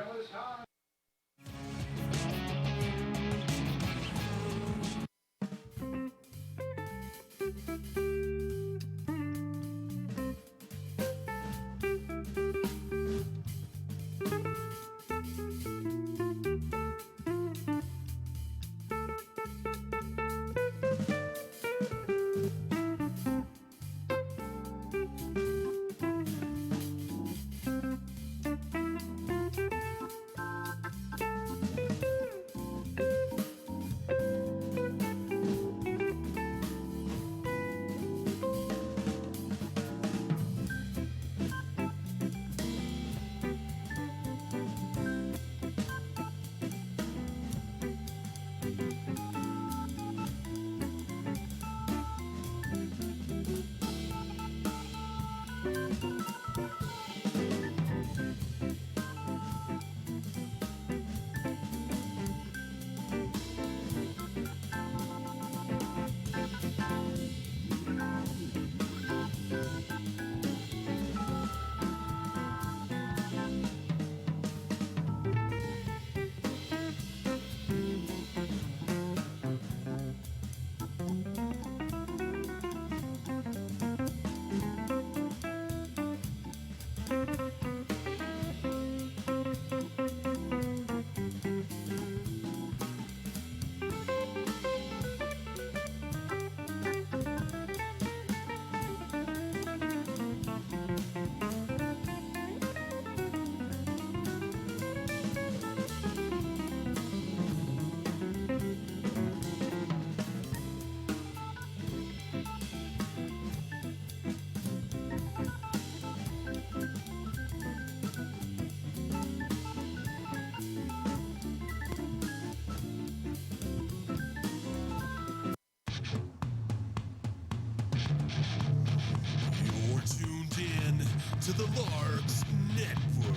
You're tuned in to the Larks Network.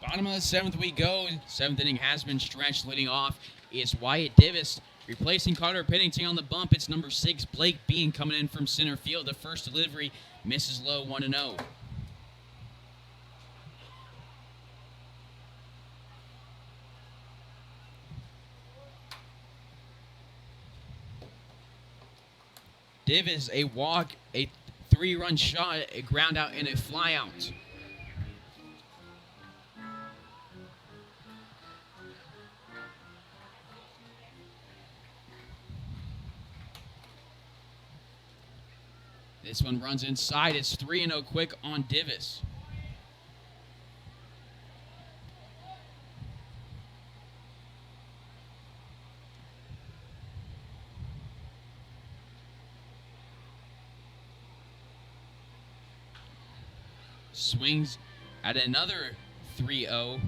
Bottom of the 7th we go. 7th inning has been stretched. Leading off is Wyatt Divis. Replacing Carter Pennington on the bump, it's number 6, Blake Bean, coming in from center field. The first delivery misses low, 1-0. Divis, a walk, a 3-run shot, a ground out, and a fly out. This one runs inside. It's 3-0 quick on Divis. Swings at another 3-0.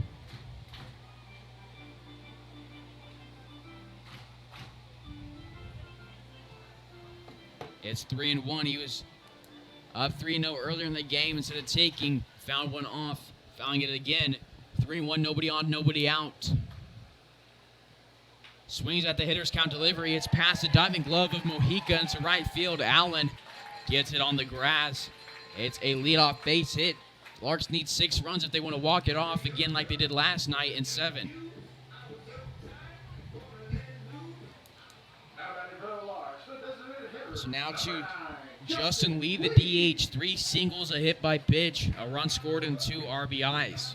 It's 3-1. He was up 3-0 earlier in the game. Instead of taking, found one off, fouling it again. 3-1, nobody on, nobody out. Swings at the hitter's count delivery. It's past the diving glove of Mojica into right field. Allen gets it on the grass. It's a leadoff base hit. Larks need 6 runs if they want to walk it off again like they did last night in 7. So now to Justin Lee, the DH. 3 singles, a hit by pitch, a run scored, and 2 RBIs.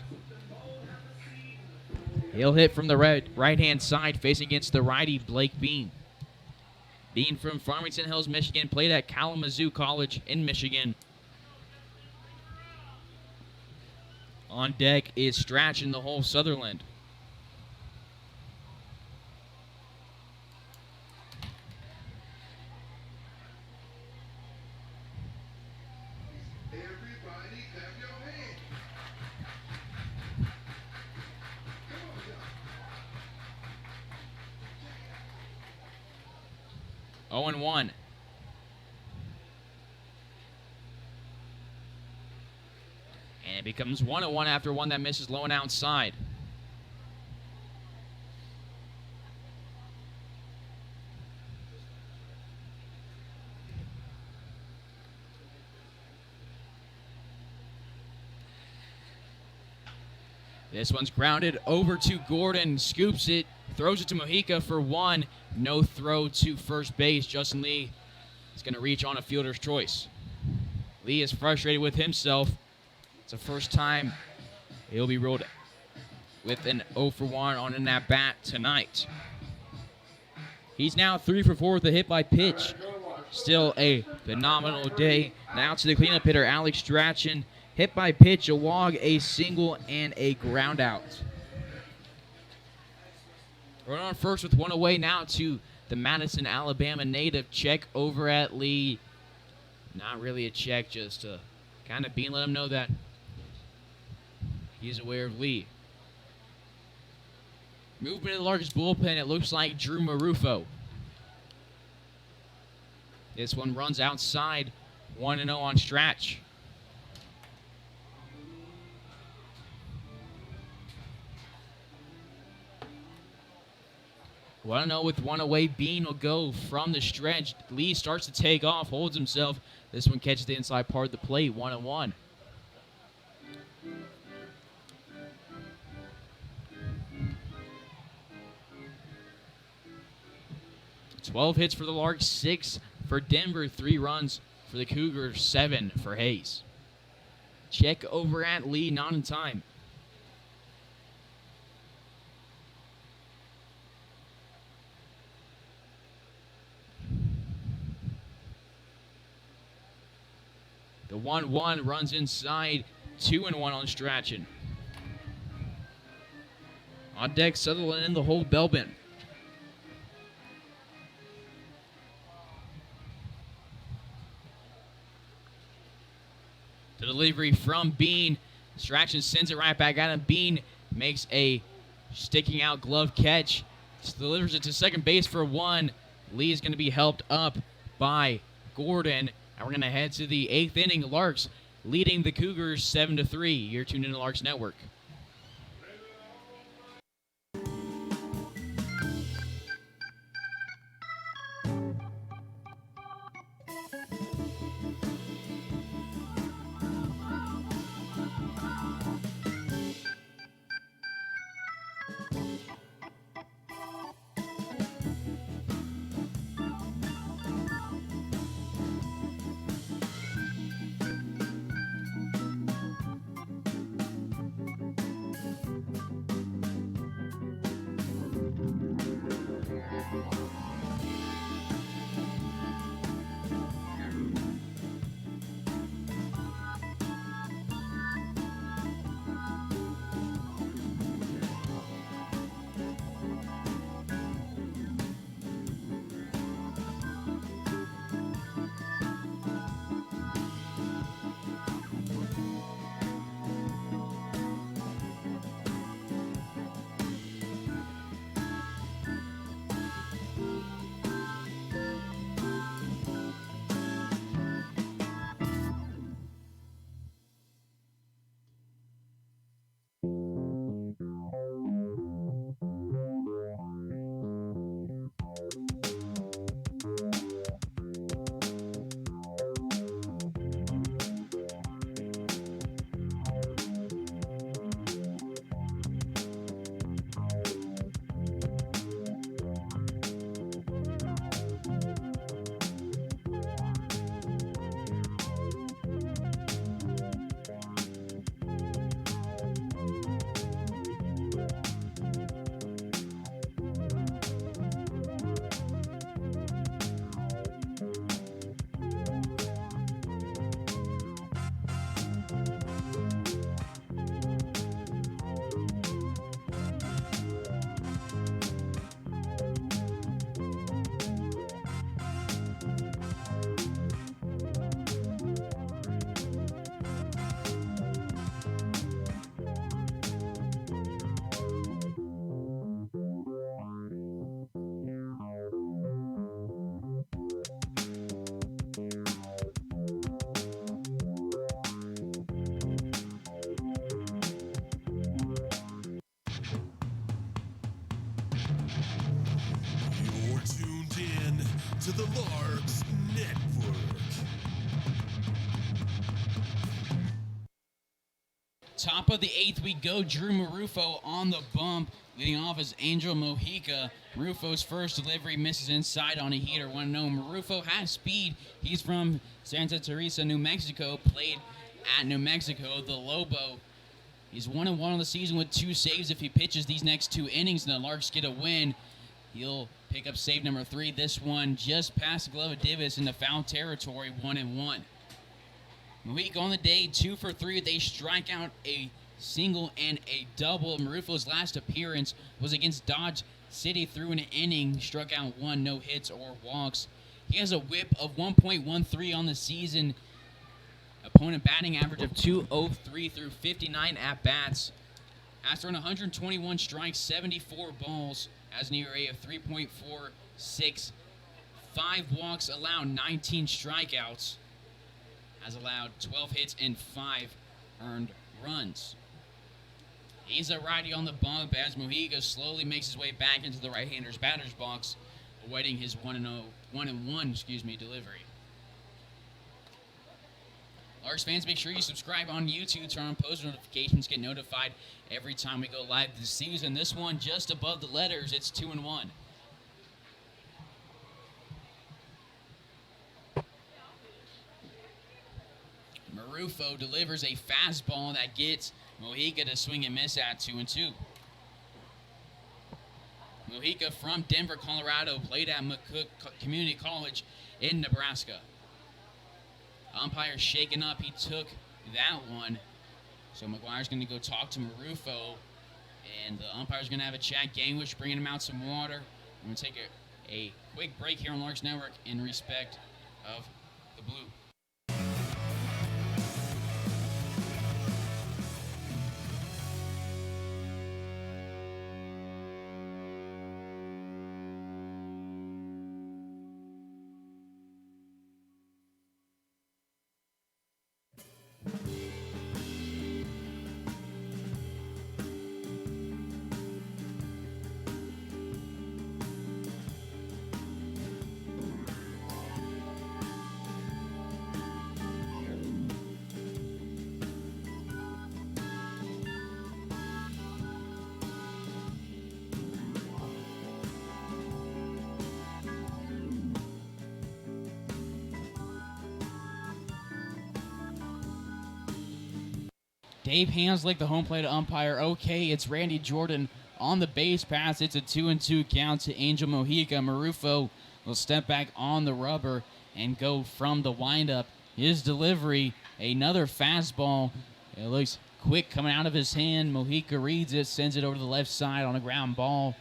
He'll hit from the right-hand side, facing against the righty, Blake Bean. Bean from Farmington Hills, Michigan, played at Kalamazoo College in Michigan. On deck is Strachan, the whole Sutherland. Everybody clap your hands. 0-1. And it becomes 1-1 after one that misses low and outside. This one's grounded over to Gordon, scoops it, throws it to Mojica for 1. No throw to first base. Justin Lee is going to reach on a fielder's choice. Lee is frustrated with himself. It's the first time he'll be ruled with an 0 for 1 on an at-bat tonight. He's now 3 for 4 with a hit by pitch. Still a phenomenal day. Now to the cleanup hitter, Alex Strachan. Hit by pitch, a walk, a single, and a ground out. Run on first with 1 away now to the Madison, Alabama native. Check over at Lee. Not really a check, just to kind of let him know that he's aware of Lee. Movement in the Larks bullpen, it looks like Drew Marufo. This one runs outside, 1-0 on Stratch. 1-0 with 1 away. Bean will go from the stretch. Lee starts to take off, holds himself. This one catches the inside part of the plate, 1-1. Twelve hits for the Larks, 6 for Denver, 3 runs for the Cougars, 7 for Hays. Check over at Lee, not in time. The 1-1 runs inside, 2-1 on Strachan. On deck, Sutherland in the hole, Belbin. The delivery from Bean. Strachan sends it right back at him. Bean makes a sticking out glove catch. Delivers it to second base for 1. Lee is going to be helped up by Gordon. And we're going to head to the 8th inning. Larks leading the Cougars 7-3. You're tuned in to Larks Network. to the Larks Network. Top of the 8th we go. Drew Marufo on the bump. Leading off is Angel Mojica. Marufo's first delivery misses inside on a heater. 1-0. Marufo has speed. He's from Santa Teresa, New Mexico. Played at New Mexico. The Lobo. He's 1-1 on the season with 2 saves. If he pitches these next 2 innings and the Larks get a win, he'll pick up save number 3. This one just past the glove of Divis into foul territory. 1-1. Mojica on the day, 2 for 3. They strike out a single and a double. Marufo's last appearance was against Dodge City through an inning. Struck out 1, no hits or walks. He has a whip of 1.13 on the season. Opponent batting average of 203 through 59 at-bats. Has thrown 121 strikes, 74 balls. Has an ERA of 3.46. 5 walks allowed, 19 strikeouts. Has allowed 12 hits and 5 earned runs. He's a righty on the bump as Mojica slowly makes his way back into the right-hander's batter's box, awaiting his 1-1 delivery. Larks fans, make sure you subscribe on YouTube, turn on post notifications, get notified every time we go live this season. This one just above the letters, it's 2-1. Marufo delivers a fastball that gets Mojica to swing and miss at 2-2. Mojica from Denver, Colorado, played at McCook Community College in Nebraska. Umpire shaken up. He took that one. So McGuire's going to go talk to Marufo. And the umpire's going to have a chat. Gangwish bringing him out some water. We're going to take a quick break here on Larks Network in respect of the Blue. Dave Hanslick, the home plate umpire. Okay, it's Randy Jordan on the base pass. It's a 2-2 count to Angel Mojica. Marufo will step back on the rubber and go from the windup. His delivery, another fastball. It looks quick coming out of his hand. Mojica reads it, sends it over to the left side on a ground ball.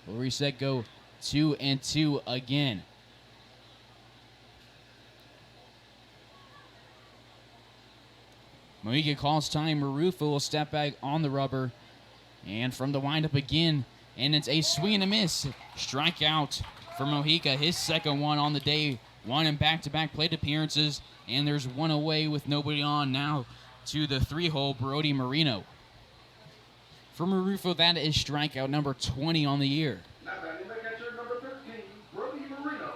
We'll reset, go 2-2 again. Mojica calls time. Marufo will step back on the rubber. And from the windup again. And it's a swing and a miss. Strikeout for Mojica. His second one on the day. 1 in back-to-back plate appearances. And there's 1 away with nobody on now to the 3-hole, Brody Marino. For Marufo, that is strikeout number 20 on the year. Now batting the catcher, number 13, Brody Marino.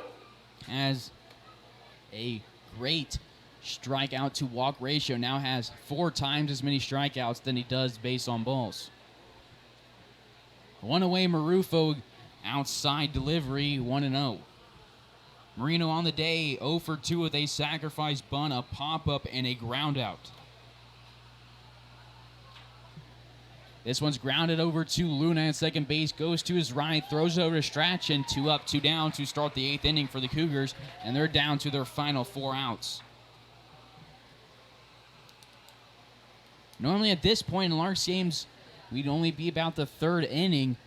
Has a great strikeout to walk ratio. Now has 4 times as many strikeouts than he does base on balls. 1 away, Marufo outside delivery, 1-0. Marino on the day, 0 for 2 with a sacrifice bunt, a pop-up, and a ground out. This one's grounded over to Luna at second base, goes to his right, throws it over to Strachan, 2 up, 2 down to start the 8th inning for the Cougars, and they're down to their final 4 outs. Normally at this point in Larks games, we'd only be about the 3rd inning.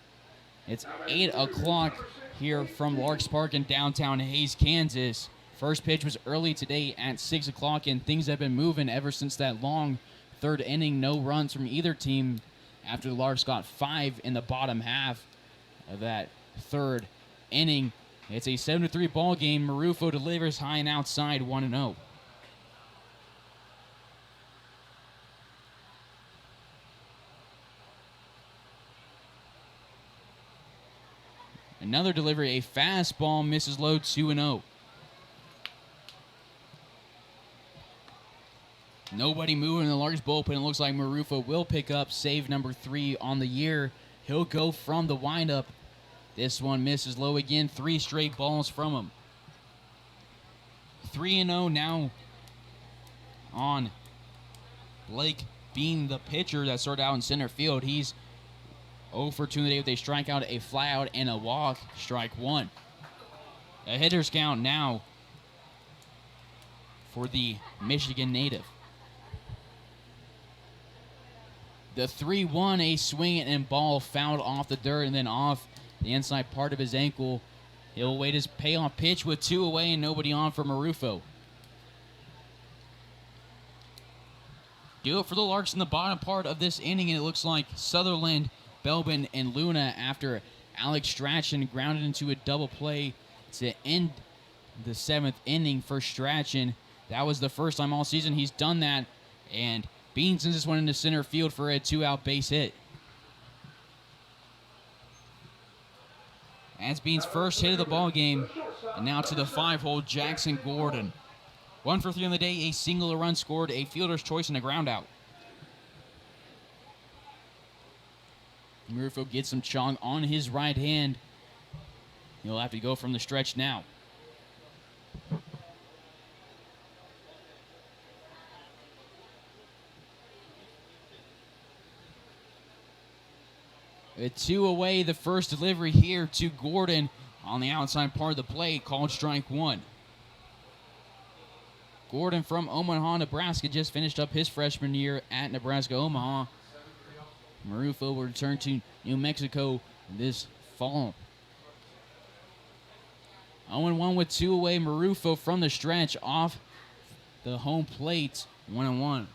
It's 8 o'clock here from Larks Park in downtown Hays, Kansas. First pitch was early today at 6 o'clock, and things have been moving ever since that long 3rd inning. No runs from either team after the Larks got 5 in the bottom half of that 3rd inning. It's a 7-3 ball game. Marufo delivers high and outside, 1-0. Another delivery, a fastball, misses low, 2-0. Nobody moving in the Larks bullpen. It looks like Marufo will pick up save number 3 on the year. He'll go from the windup. This one misses low again. 3 straight balls from him. 3-0 now on Blake being the pitcher that started out in center field. He's 0 for 2 in the day with a strikeout, a flyout, and a walk. Strike 1. A hitter's count now for the Michigan native. The 3-1, a swing and ball fouled off the dirt and then off the inside part of his ankle. He'll wait his payoff pitch with 2 away and nobody on for Marufo. Do it for the Larks in the bottom part of this inning, and it looks like Sutherland, Belbin, and Luna, after Alex Strachan grounded into a double play to end the 7th inning for Strachan. That was the first time all season he's done that, and Beans just went into center field for a 2-out base hit. That's Beans' first hit of the ball game, and now to the 5-hole, Jackson Gordon. 1 for 3 on the day, a single, a run scored, a fielder's choice, and a ground out. Marufo gets some chong on his right hand. He'll have to go from the stretch now. A 2 away, the first delivery here to Gordon on the outside part of the plate, called strike 1. Gordon from Omaha, Nebraska, just finished up his freshman year at Nebraska-Omaha. Marufo will return to New Mexico this fall. 0-1 with 2 away. Marufo from the stretch off the home plate, 1-1.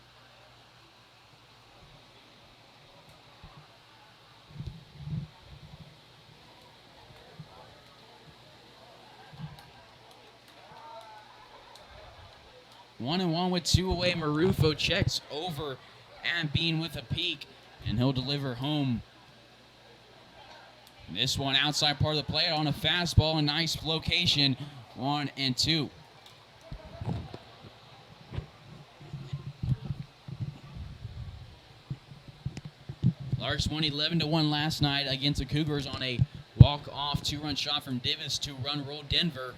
One and one with 2 away. Marufo checks over and Bean with a peek, and he'll deliver home. This one outside part of the plate on a fastball, a nice location, 1-2. Larks won 11-1 last night against the Cougars on a walk-off 2-run shot from Divis to run roll Denver.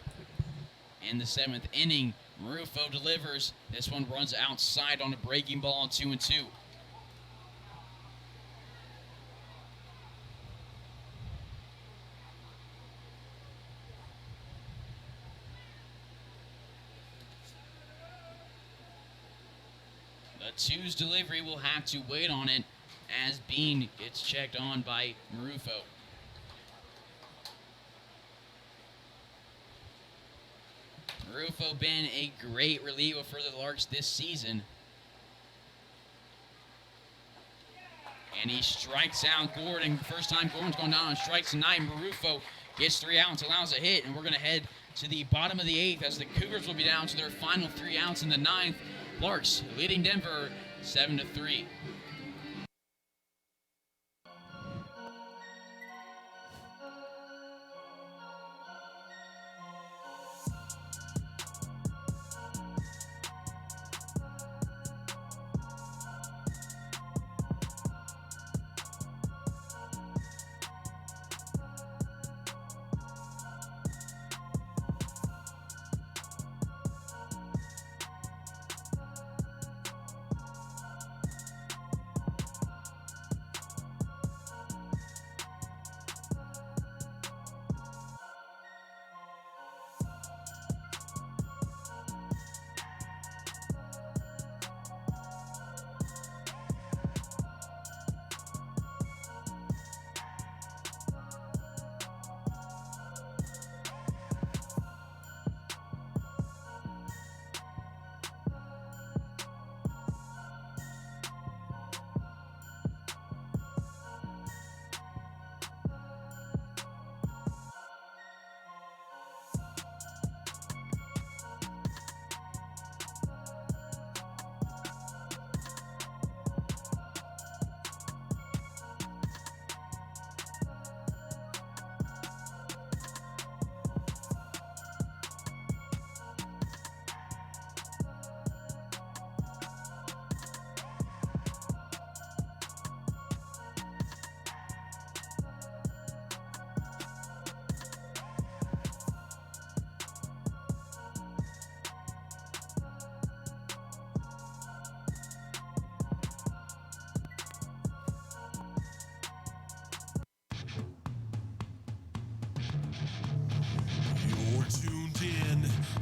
In the 7th inning, Marufo delivers. This one runs outside on a breaking ball, 2-2. The 2's delivery will have to wait on it as Bean gets checked on by Marufo. Marufo been a great reliever for the Larks this season. And he strikes out Gordon. First time Gordon's going down on strikes tonight. Marufo gets 3 outs, allows a hit, and we're going to head to the bottom of the 8th as the Cougars will be down to their final 3 outs in the 9th. Larks leading Denver 7-3.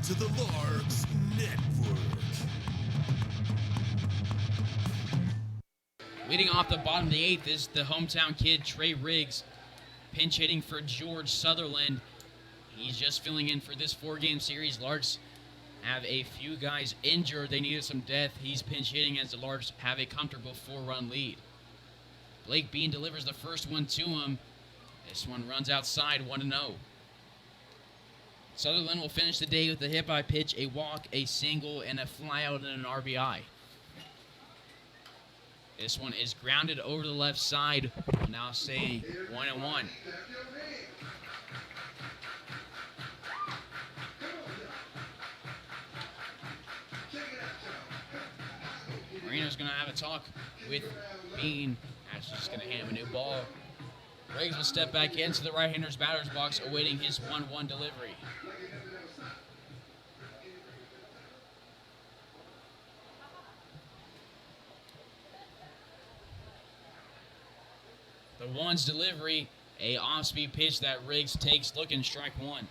to the Larks Network. Leading off the bottom of the 8th is the hometown kid, Trey Riggs, pinch hitting for George Sutherland. He's just filling in for this 4-game series. Larks have a few guys injured. They needed some depth. He's pinch hitting as the Larks have a comfortable 4-run lead. Blake Bean delivers the first one to him. This one runs outside, 1-0. Sutherland will finish the day with a hit by pitch, a walk, a single, and a flyout and an RBI. This one is grounded over the left side. We'll now say 1-1. Marino's going to have a talk with Bean. That's just going to hand him a new ball. Riggs will step back into the right-hander's batter's box, awaiting his 1-1 delivery. The one's delivery, a off-speed pitch that Riggs takes, looking strike one.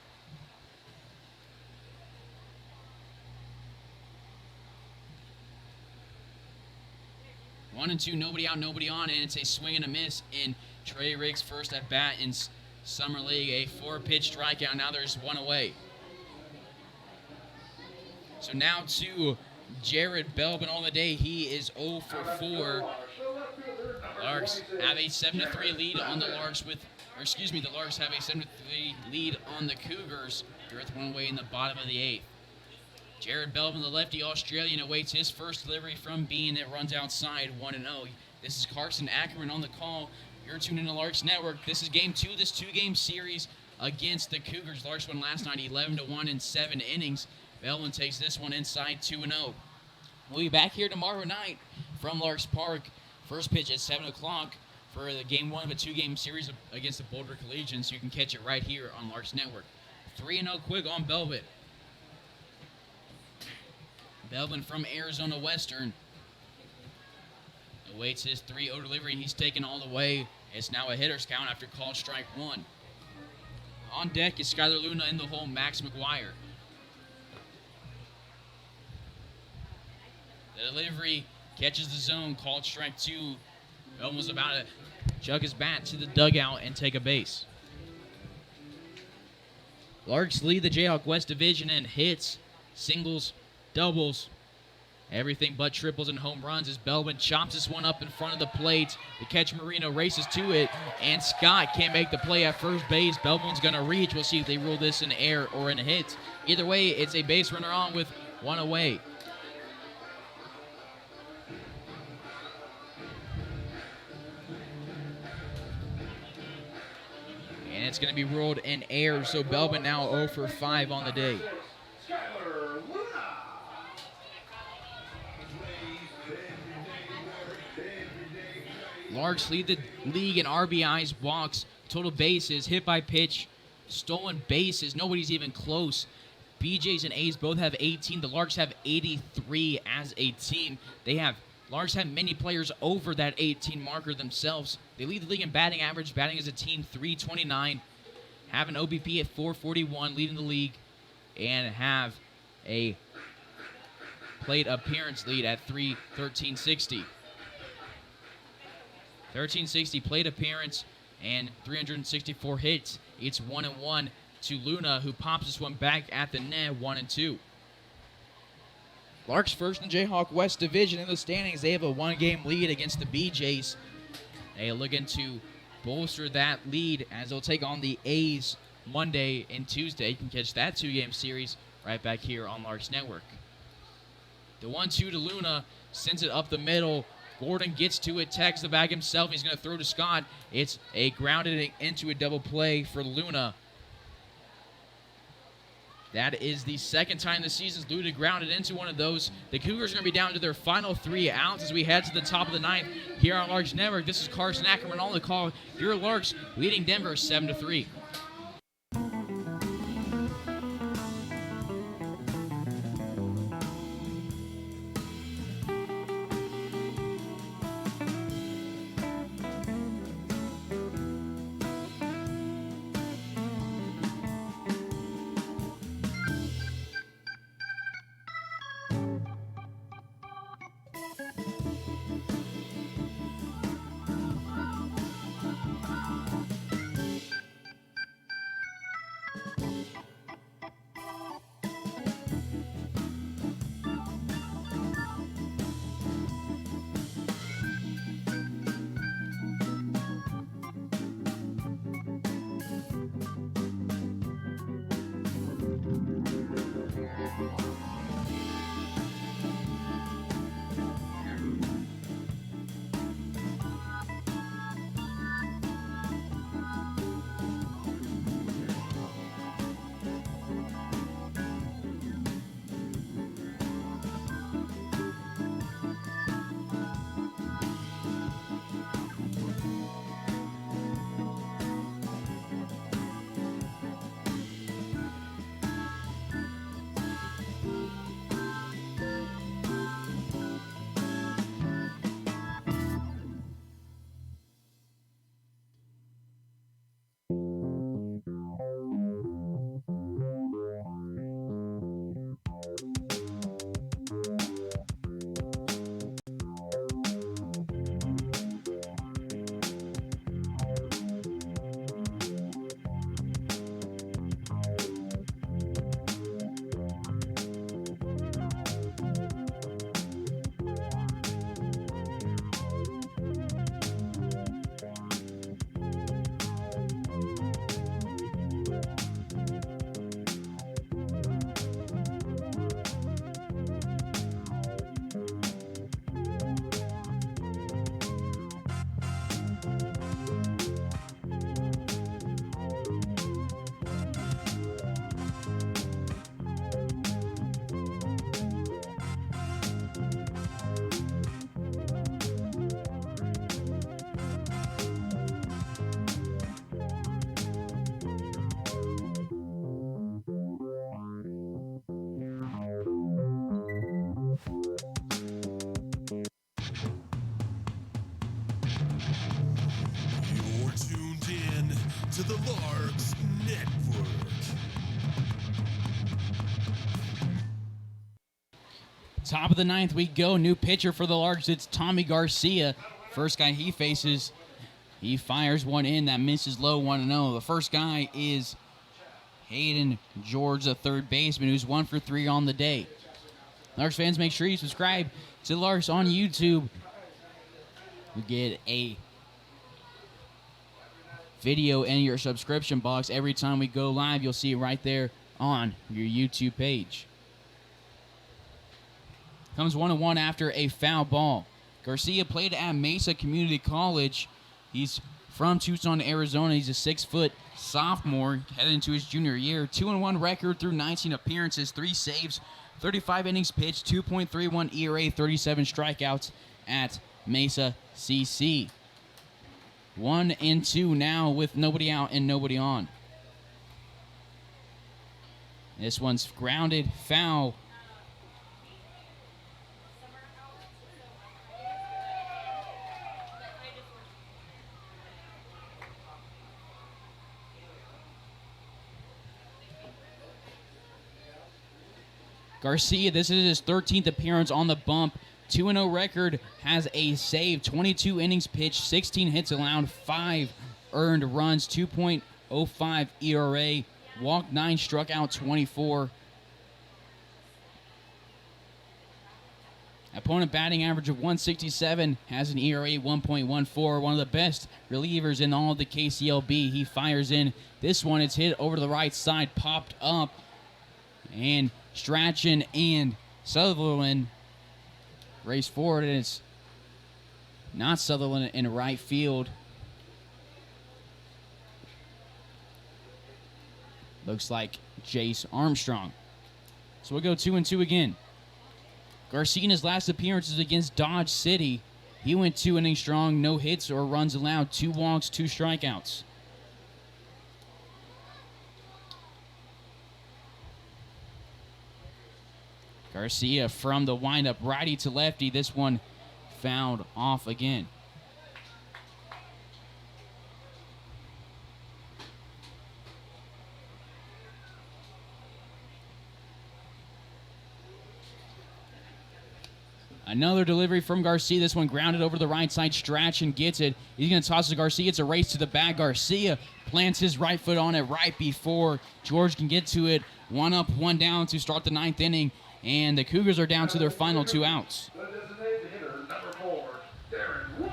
One and two, nobody out, nobody on, and it's a swing and a miss in Trey Riggs' first at bat in Summer League. A 4-pitch strikeout. Now there's one away. So now to Jared Belbin on the day. He is 0 for 4. Larks have a 7-3 lead on the Larks the Larks have a 7-3 lead on the Cougars. They're with one away in the bottom of the 8th. Jared Belbin, the lefty Australian, awaits his first delivery from Bean. It runs outside, 1-0. This is Carson Ackerman on the call. You're tuned in to Larks Network. This is game 2 of this 2-game series against the Cougars. Larks won last night 11-1 in 7 innings. Belbin takes this one inside, 2-0. We'll be back here tomorrow night from Larks Park. First pitch at 7 o'clock for the game 1 of a 2-game series against the Boulder Collegians. So you can catch it right here on Larks Network. 3-0 quick on Belbin. Belbin from Arizona Western awaits his 3-0 delivery, and he's taken all the way. It's now a hitter's count after called strike one. On deck is Skylar Luna in the hole, Max McGuire. The delivery catches the zone, called strike two. Belbin was about to chug his bat to the dugout and take a base. Larks lead the Jayhawk West Division in hits, singles, doubles, everything but triples and home runs as Belbin chops this one up in front of the plate. The catch Marino races to it, and Scott can't make the play at first base. Belbin's going to reach. We'll see if they rule this in air or in a hit. Either way, it's a base runner on with one away. And it's going to be ruled in air, so Belbin now 0 for 5 on the day. Larks lead the league in RBIs, walks, total bases, hit by pitch, stolen bases. Nobody's even close. BJs and A's both have 18. The Larks have 83 as a team. Larks have many players over that 18 marker themselves. They lead the league in batting average, batting as a team 329, have an OBP at 441, leading the league, and have a plate appearance lead at 1360. 1360 plate appearance and 364 hits. It's 1-1 to Luna, who pops this one back at the net, 1-2. Larks first in the Jayhawk West Division in the standings. They have a 1-game lead against the BJs. They are looking to bolster that lead as they'll take on the A's Monday and Tuesday. You can catch that 2-game series right back here on Larks Network. The 1-2 to Luna, sends it up the middle. Gordon gets to it, tags the bag himself. He's going to throw to Scott. It's a grounded into a double play for Luna. That is the second time this season Luna grounded into one of those. The Cougars are going to be down to their final 3 outs as we head to the top of the 9th here on Larks Network. This is Carson Ackerman on the call. Your Larks leading Denver 7-3. the Larks Network. Top of the ninth we go. New pitcher for the Larks. It's Tommy Garcia. First guy he faces, he fires one in that misses low, 1-0. The first guy is Hayden George, the third baseman, who's 1 for 3 on the day. Larks fans, make sure you subscribe to the Larks on YouTube. You get a video in your subscription box every time we go live. You'll see it right there on your YouTube page. Comes 1-1 after a foul ball. Garcia played at Mesa Community College. He's from Tucson, Arizona. He's a 6-foot sophomore heading into his junior year. 2-1 record through 19 appearances, 3 saves, 35 innings pitched, 2.31 ERA, 37 strikeouts at Mesa CC. 1-2 now with nobody out and nobody on. This one's grounded, foul. Garcia, this is his 13th appearance on the bump. 2-0 record, has a save, 22 innings pitched, 16 hits allowed, 5 earned runs, 2.05 ERA, walked 9, struck out 24. Opponent batting average of 167, has an ERA 1.14, one of the best relievers in all of the KCLB. He fires in this one. It's hit over to the right side, popped up, and Strachan and Sutherland race forward, and it's not Sutherland in right field. Looks like Jace Armstrong. So we'll go 2-2 again. Garcia in his last appearances against Dodge City, he went 2 innings strong, no hits or runs allowed, 2 walks, 2 strikeouts. Garcia from the windup, righty to lefty. This one fouled off again. Another delivery from Garcia. This one grounded over the right side. Strachan gets it. He's going to toss it to Garcia. It's a race to the bag. Garcia plants his right foot on it right before George can get to it. 1 up, 1 down to start the 9th inning. And the Cougars are down to their final 2 outs. The designated hitter, number 4, Darren Wood.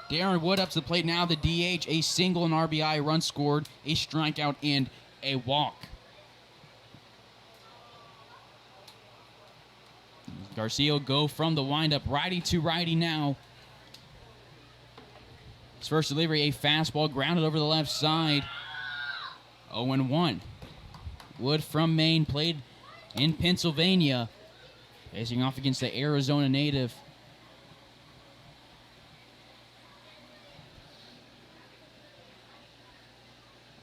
Darren Wood up to the plate now. The DH, a single, an RBI, run scored, a strikeout, and a walk. Garcia will go from the windup, righty to righty now. His first delivery, a fastball grounded over the left side. 0-1. Wood from Maine, played in Pennsylvania, facing off against the Arizona native.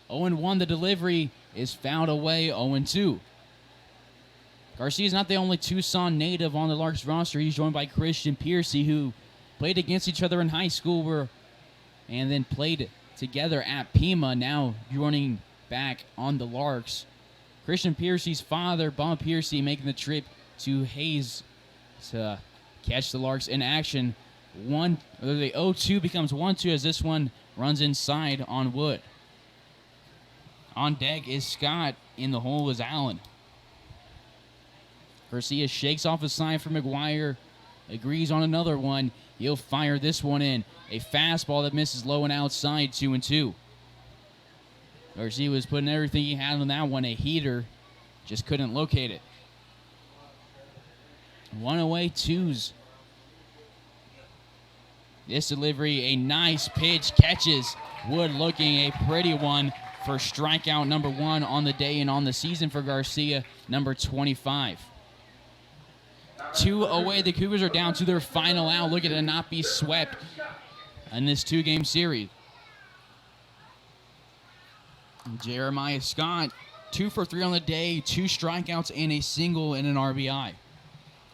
The delivery is fouled away. 0-2. Garcia is not the only Tucson native on the Larks roster. He's joined by Christian Piercy, who played against each other in high school and then played together at Pima, now joining back on the Larks. Christian Piercy's father, Bob Piercy, making the trip to Hays to catch the Larks in action. The 0-2 becomes 1-2 as this one runs inside on Wood. On deck is Scott. In the hole is Allen. Garcia shakes off a sign for McGuire. Agrees on another one. He'll fire this one in. A fastball that misses low and outside, 2-2. Garcia was putting everything he had on that one. A heater. Just couldn't locate it. 1 away, 2s. This delivery, a nice pitch, catches Wood, looking a pretty one for strikeout number 1 on the day and on the season for Garcia, number 25. 2 away, the Cougars are down to their final out, looking to not be swept in this 2-game series. Jeremiah Scott, 2 for 3 on the day, 2 strikeouts and a single and an RBI.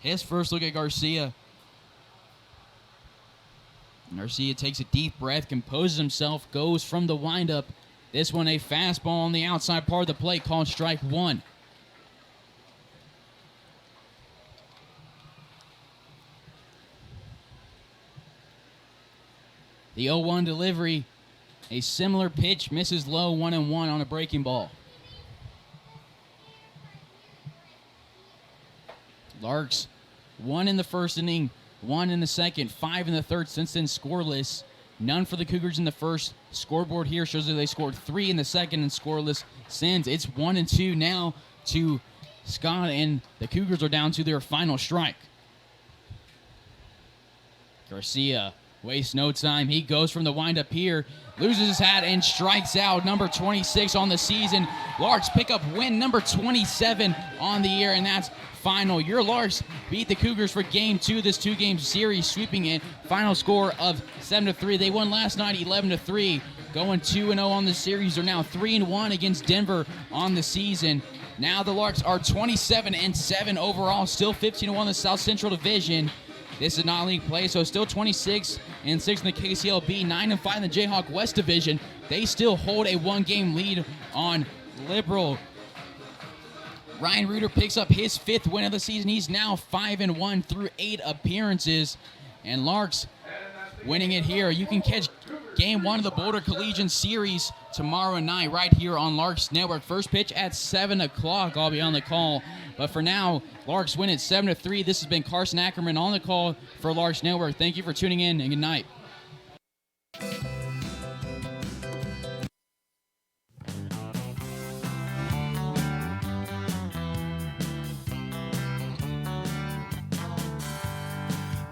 His first look at Garcia. Garcia takes a deep breath, composes himself, goes from the windup, This one a fastball on the outside part of the plate called strike one. The 0-1 delivery, a similar pitch, misses low, 1-1 on a breaking ball. Larks, 1 in the first inning, 1 in the second, 5 in the third, since then scoreless. None for the Cougars in the first. Scoreboard here shows that they scored 3 in the second and scoreless since. It's 1-2 now to Scott, and the Cougars are down to their final strike. Garcia wastes no time. He goes from the windup here, loses his hat, and strikes out. Number 26 on the season. Larks pick up win number 27 on the year, and that's final. Your Larks beat the Cougars for Game 2, this 2-game series, sweeping it. Final score of 7-3. They won last night 11-3, going 2-0 on the series. They're now 3-1 against Denver on the season. Now the Larks are 27-7 overall, still 15-1 in the South Central Division. This is not league play, so still 26-6 in the KCLB, 9-5 in the Jayhawk West Division. They still hold a 1-game lead on Liberal. Ryan Reuter picks up his 5th win of the season. He's now 5-1 through 8 appearances. And Larks winning it here. You can catch Game 1 of the Boulder Collegiate Series tomorrow night right here on Larks Network. First pitch at 7 o'clock. I'll be on the call. But for now, Larks win it 7-3. This has been Carson Ackerman on the call for Larks Network. Thank you for tuning in, and good night.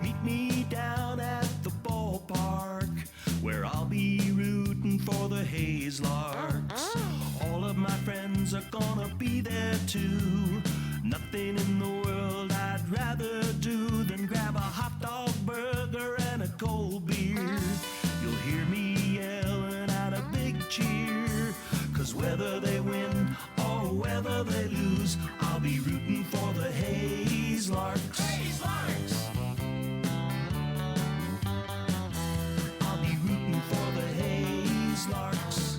Meet me down at the ballpark, where I'll be rooting for the Hays Larks. All of my friends are gonna be there too. Nothing in the world I'd rather do than grab a hot dog burger and a cold beer. You'll hear me yelling out a big cheer, 'cause whether they win or whether they lose, I'll be rooting for the Hays Larks. Hays Larks! I'll be rooting for the Hays Larks.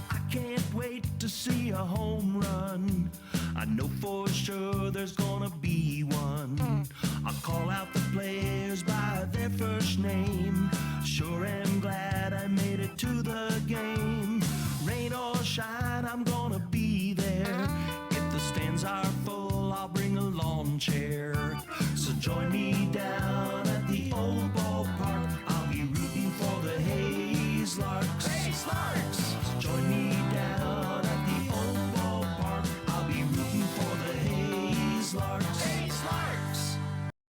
I can't wait to see a home run. I know for sure there's gonna be one. I'll call out the players by their first name. Sure am glad I made it to the game. Rain or shine, I'm gonna be